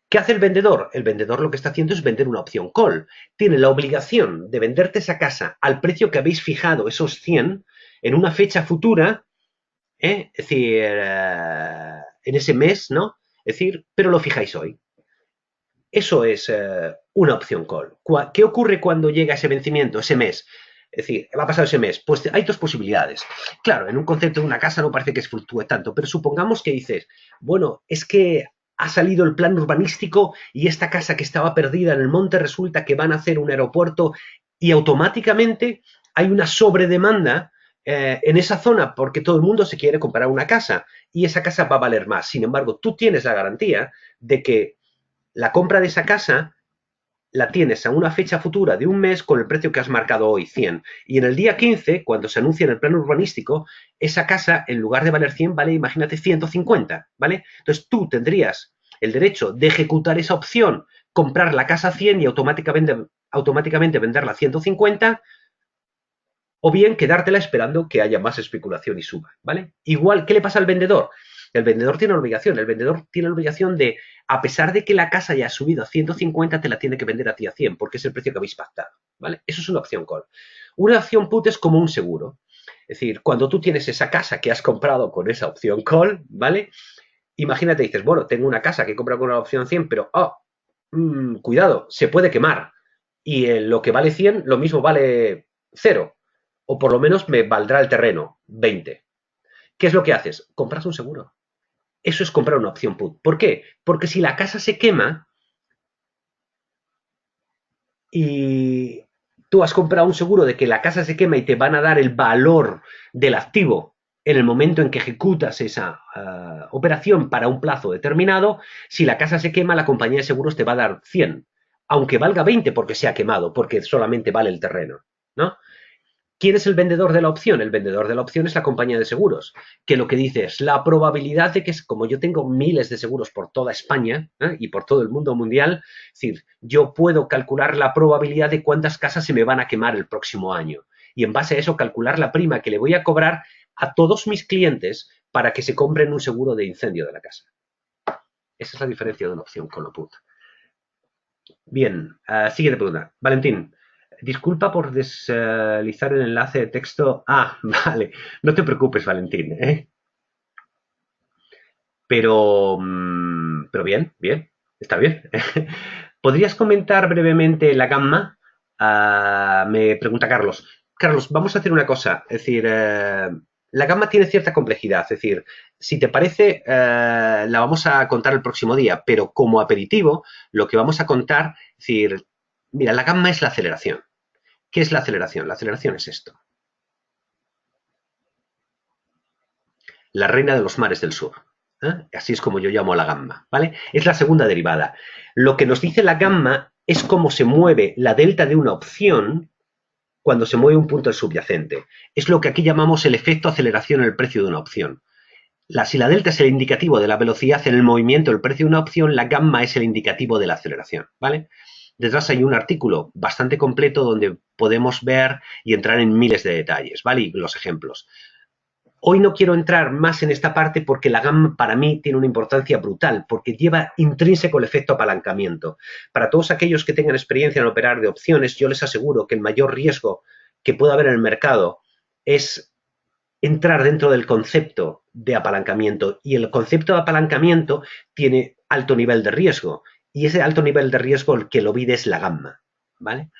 ¿Qué hace el vendedor? El vendedor lo que está haciendo es vender una opción call. Tiene la obligación de venderte esa casa al precio que habéis fijado, esos 100, en una fecha futura, es decir, en ese mes, ¿no? Es decir, pero lo fijáis hoy. Eso es una opción call. ¿Qué ocurre cuando llega ese vencimiento, ese mes? Es decir, va a pasar ese mes. Pues hay dos posibilidades. Claro, en un concepto de una casa no parece que fluctúe tanto, pero supongamos que dices, bueno, es que ha salido el plan urbanístico y esta casa que estaba perdida en el monte resulta que van a hacer un aeropuerto y automáticamente hay una sobredemanda en esa zona porque todo el mundo se quiere comprar una casa y esa casa va a valer más. Sin embargo, tú tienes la garantía de que la compra de esa casa la tienes a una fecha futura de un mes con el precio que has marcado hoy, 100. Y en el día 15, cuando se anuncia en el plan urbanístico, esa casa, en lugar de valer 100, vale, imagínate, 150, ¿vale? Entonces tú tendrías el derecho de ejecutar esa opción, comprar la casa a 100 y automáticamente venderla a 150, o bien quedártela esperando que haya más especulación y suba, ¿vale? Igual, ¿qué le pasa al vendedor? El vendedor tiene la obligación de, a pesar de que la casa ya ha subido a 150, te la tiene que vender a ti a 100, porque es el precio que habéis pactado, ¿vale? Eso es una opción call. Una opción put es como un seguro. Es decir, cuando tú tienes esa casa que has comprado con esa opción call, ¿vale? Imagínate, dices, bueno, tengo una casa que he comprado con una opción 100, pero, cuidado, se puede quemar. Y lo que vale 100, lo mismo vale 0. O por lo menos me valdrá el terreno, 20. ¿Qué es lo que haces? Compras un seguro. Eso es comprar una opción put. ¿Por qué? Porque si la casa se quema y tú has comprado un seguro de que la casa se quema y te van a dar el valor del activo en el momento en que ejecutas esa operación para un plazo determinado, si la casa se quema, la compañía de seguros te va a dar 100, aunque valga 20 porque se ha quemado, porque solamente vale el terreno, ¿no? ¿quién es el vendedor de la opción? El vendedor de la opción es la compañía de seguros, que lo que dice es la probabilidad de que, como yo tengo miles de seguros por toda España y por todo el mundo mundial, es decir, yo puedo calcular la probabilidad de cuántas casas se me van a quemar el próximo año. Y en base a eso calcular la prima que le voy a cobrar a todos mis clientes para que se compren un seguro de incendio de la casa. Esa es la diferencia de una opción con la put. Bien, siguiente pregunta. Valentín, disculpa por deslizar el enlace de texto. Ah, vale. No te preocupes, Valentín, ¿eh? Pero bien, bien. Está bien. ¿Podrías comentar brevemente la gamma? Me pregunta Carlos. Carlos, vamos a hacer una cosa. Es decir, la gamma tiene cierta complejidad. Es decir, si te parece, la vamos a contar el próximo día, pero como aperitivo, lo que vamos a contar, es decir, mira, la gamma es la aceleración. ¿Qué es la aceleración? La aceleración es esto. La reina de los mares del sur. Así es como yo llamo a la gamma, ¿vale? Es la segunda derivada. Lo que nos dice la gamma es cómo se mueve la delta de una opción cuando se mueve un punto subyacente. Es lo que aquí llamamos el efecto aceleración en el precio de una opción. Si la delta es el indicativo de la velocidad en el movimiento del precio de una opción, la gamma es el indicativo de la aceleración, ¿vale? Detrás hay un artículo bastante completo donde podemos ver y entrar en miles de detalles, ¿vale? Y los ejemplos. Hoy no quiero entrar más en esta parte porque la gamma para mí tiene una importancia brutal, porque lleva intrínseco el efecto apalancamiento. Para todos aquellos que tengan experiencia en operar de opciones, yo les aseguro que el mayor riesgo que puede haber en el mercado es entrar dentro del concepto de apalancamiento. Y el concepto de apalancamiento tiene alto nivel de riesgo. Y ese alto nivel de riesgo el que lo mide es la gamma, ¿vale?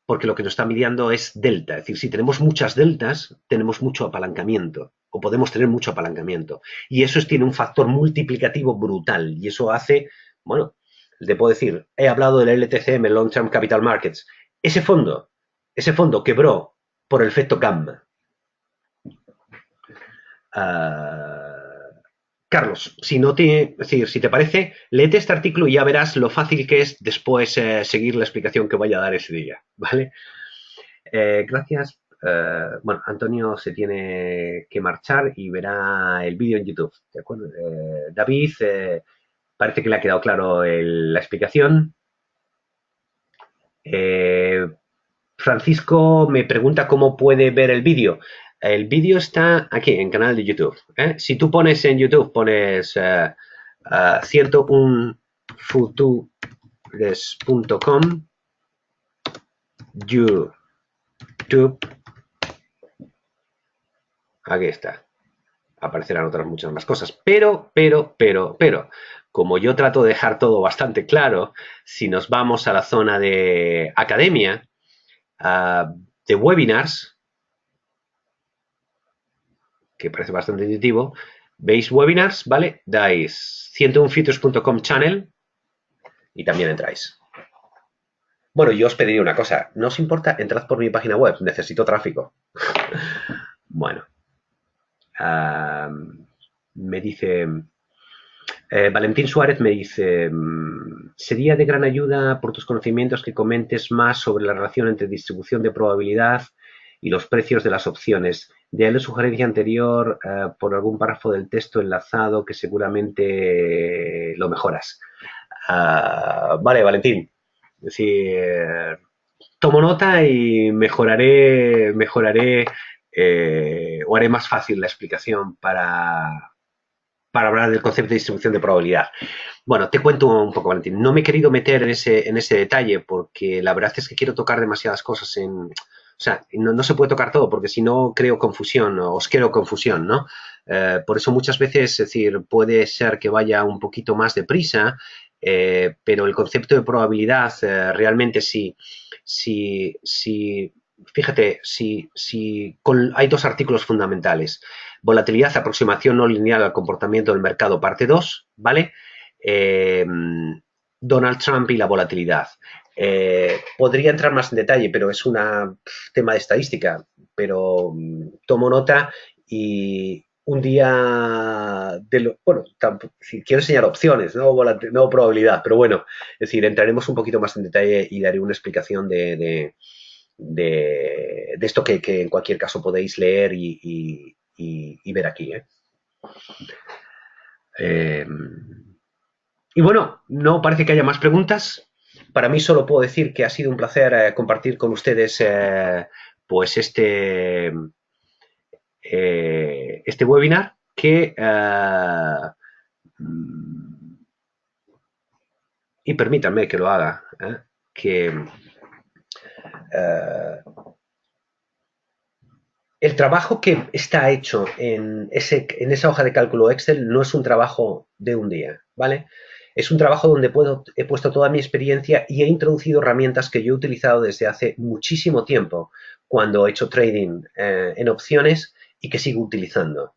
Porque lo que nos está midiendo es delta. Es decir, si tenemos muchas deltas, tenemos mucho apalancamiento o podemos tener mucho apalancamiento. Y eso tiene un factor multiplicativo brutal y eso hace, bueno, te puedo decir, he hablado del LTCM, Long Term Capital Markets. Ese fondo quebró por el efecto gamma. Carlos, es decir, si te parece, léete este artículo y ya verás lo fácil que es después seguir la explicación que vaya a dar ese día, ¿vale? Gracias. Bueno, Antonio se tiene que marchar y verá el vídeo en YouTube, ¿de acuerdo? David, parece que le ha quedado claro la explicación. Francisco me pregunta cómo puede ver el vídeo. El vídeo está aquí, en canal de YouTube. Si tú pones en YouTube, pones 101futures.com YouTube. Aquí está. Aparecerán otras muchas más cosas. Pero, como yo trato de dejar todo bastante claro, si nos vamos a la zona de academia, de webinars, que parece bastante intuitivo, veis webinars, ¿vale? Dais 101futures.com channel y también entráis. Bueno, yo os pediría una cosa, no os importa, entrad por mi página web, necesito tráfico. Bueno. Me dice, Valentín Suárez me dice, sería de gran ayuda por tus conocimientos que comentes más sobre la relación entre distribución de probabilidad y los precios de las opciones. De ahí la sugerencia anterior por algún párrafo del texto enlazado que seguramente lo mejoras. Vale, Valentín. Es decir, tomo nota y mejoraré o haré más fácil la explicación para hablar del concepto de distribución de probabilidad. Bueno, te cuento un poco, Valentín. No me he querido meter en ese detalle porque la verdad es que quiero tocar demasiadas cosas o sea, no se puede tocar todo porque si no creo confusión, o os creo confusión, ¿no? Por eso muchas veces, es decir, puede ser que vaya un poquito más deprisa, pero el concepto de probabilidad realmente fíjate, hay dos artículos fundamentales. Volatilidad, aproximación no lineal al comportamiento del mercado, parte 2, ¿vale? Donald Trump y la volatilidad. Podría entrar más en detalle, pero es un tema de estadística, pero tomo nota y un día, si quiero enseñar opciones, no probabilidad, pero bueno, es decir, entraremos un poquito más en detalle y daré una explicación de de esto que en cualquier caso podéis leer y ver aquí. Eh, y bueno, no parece que haya más preguntas. Para mí solo puedo decir que ha sido un placer compartir con ustedes pues este webinar que y permítanme que lo haga, que eh, el trabajo que está hecho en esa hoja de cálculo Excel no es un trabajo de un día, ¿vale? Es un trabajo donde he puesto toda mi experiencia y he introducido herramientas que yo he utilizado desde hace muchísimo tiempo cuando he hecho trading en opciones y que sigo utilizando.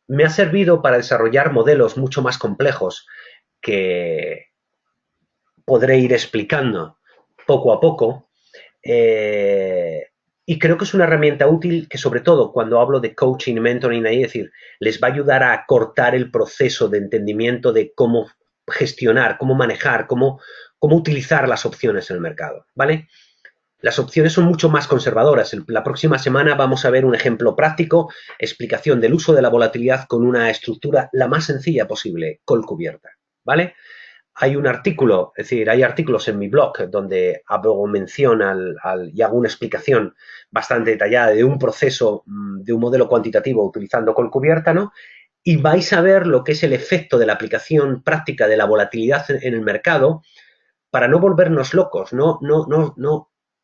Me ha servido para desarrollar modelos mucho más complejos que podré ir explicando poco a poco. Eh, y creo que es una herramienta útil que, sobre todo, cuando hablo de coaching y mentoring, ahí, es decir, les va a ayudar a cortar el proceso de entendimiento de cómo gestionar, cómo manejar, cómo utilizar las opciones en el mercado, ¿vale? Las opciones son mucho más conservadoras. La próxima semana vamos a ver un ejemplo práctico, explicación del uso de la volatilidad con una estructura la más sencilla posible, call cubierta, ¿vale? Hay un artículo, es decir, hay artículos en mi blog donde hago mención y hago una explicación bastante detallada de un proceso, de un modelo cuantitativo utilizando call cubierta, ¿no? Y vais a ver lo que es el efecto de la aplicación práctica de la volatilidad en el mercado para no volvernos locos, no.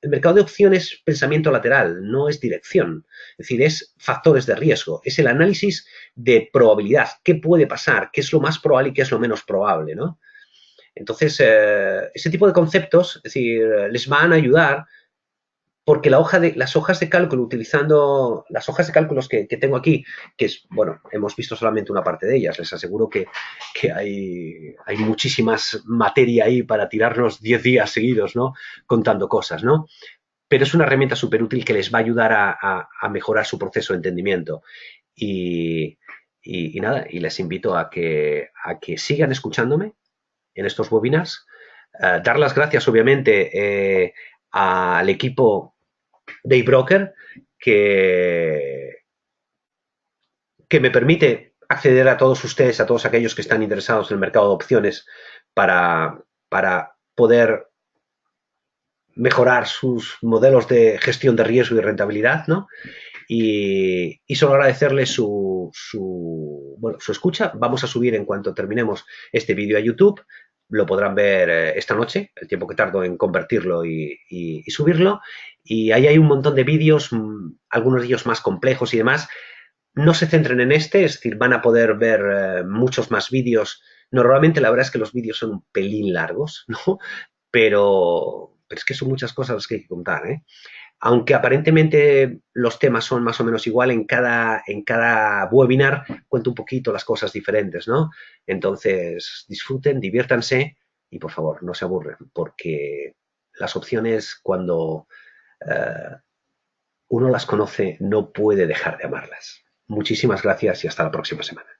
El mercado de opciones es pensamiento lateral, no es dirección. Es decir, es factores de riesgo, es el análisis de probabilidad, qué puede pasar, qué es lo más probable y qué es lo menos probable, ¿no? Entonces, ese tipo de conceptos, es decir, les van a ayudar porque las hojas de cálculo, utilizando las hojas de cálculos que tengo aquí, que es, bueno, hemos visto solamente una parte de ellas, les aseguro que hay muchísimas materia ahí para tirarnos 10 días seguidos, ¿no? Contando cosas, ¿no? Pero es una herramienta súper útil que les va a ayudar a mejorar su proceso de entendimiento. Y, y nada, y les invito a que sigan escuchándome en estos webinars. Dar las gracias, obviamente, al equipo de eBroker que me permite acceder a todos ustedes, a todos aquellos que están interesados en el mercado de opciones para poder mejorar sus modelos de gestión de riesgo y rentabilidad, ¿no? Y solo agradecerles su escucha. Vamos a subir en cuanto terminemos este vídeo a YouTube. Lo podrán ver esta noche, el tiempo que tardo en convertirlo y subirlo. Y ahí hay un montón de vídeos, algunos de ellos más complejos y demás. No se centren en este, es decir, van a poder ver muchos más vídeos. Normalmente la verdad es que los vídeos son un pelín largos, ¿no? Pero es que son muchas cosas las que hay que contar, ¿eh? Aunque aparentemente los temas son más o menos igual, en cada webinar cuento un poquito las cosas diferentes, ¿no? Entonces, disfruten, diviértanse y por favor, no se aburren, porque las opciones, cuando uno las conoce, no puede dejar de amarlas. Muchísimas gracias y hasta la próxima semana.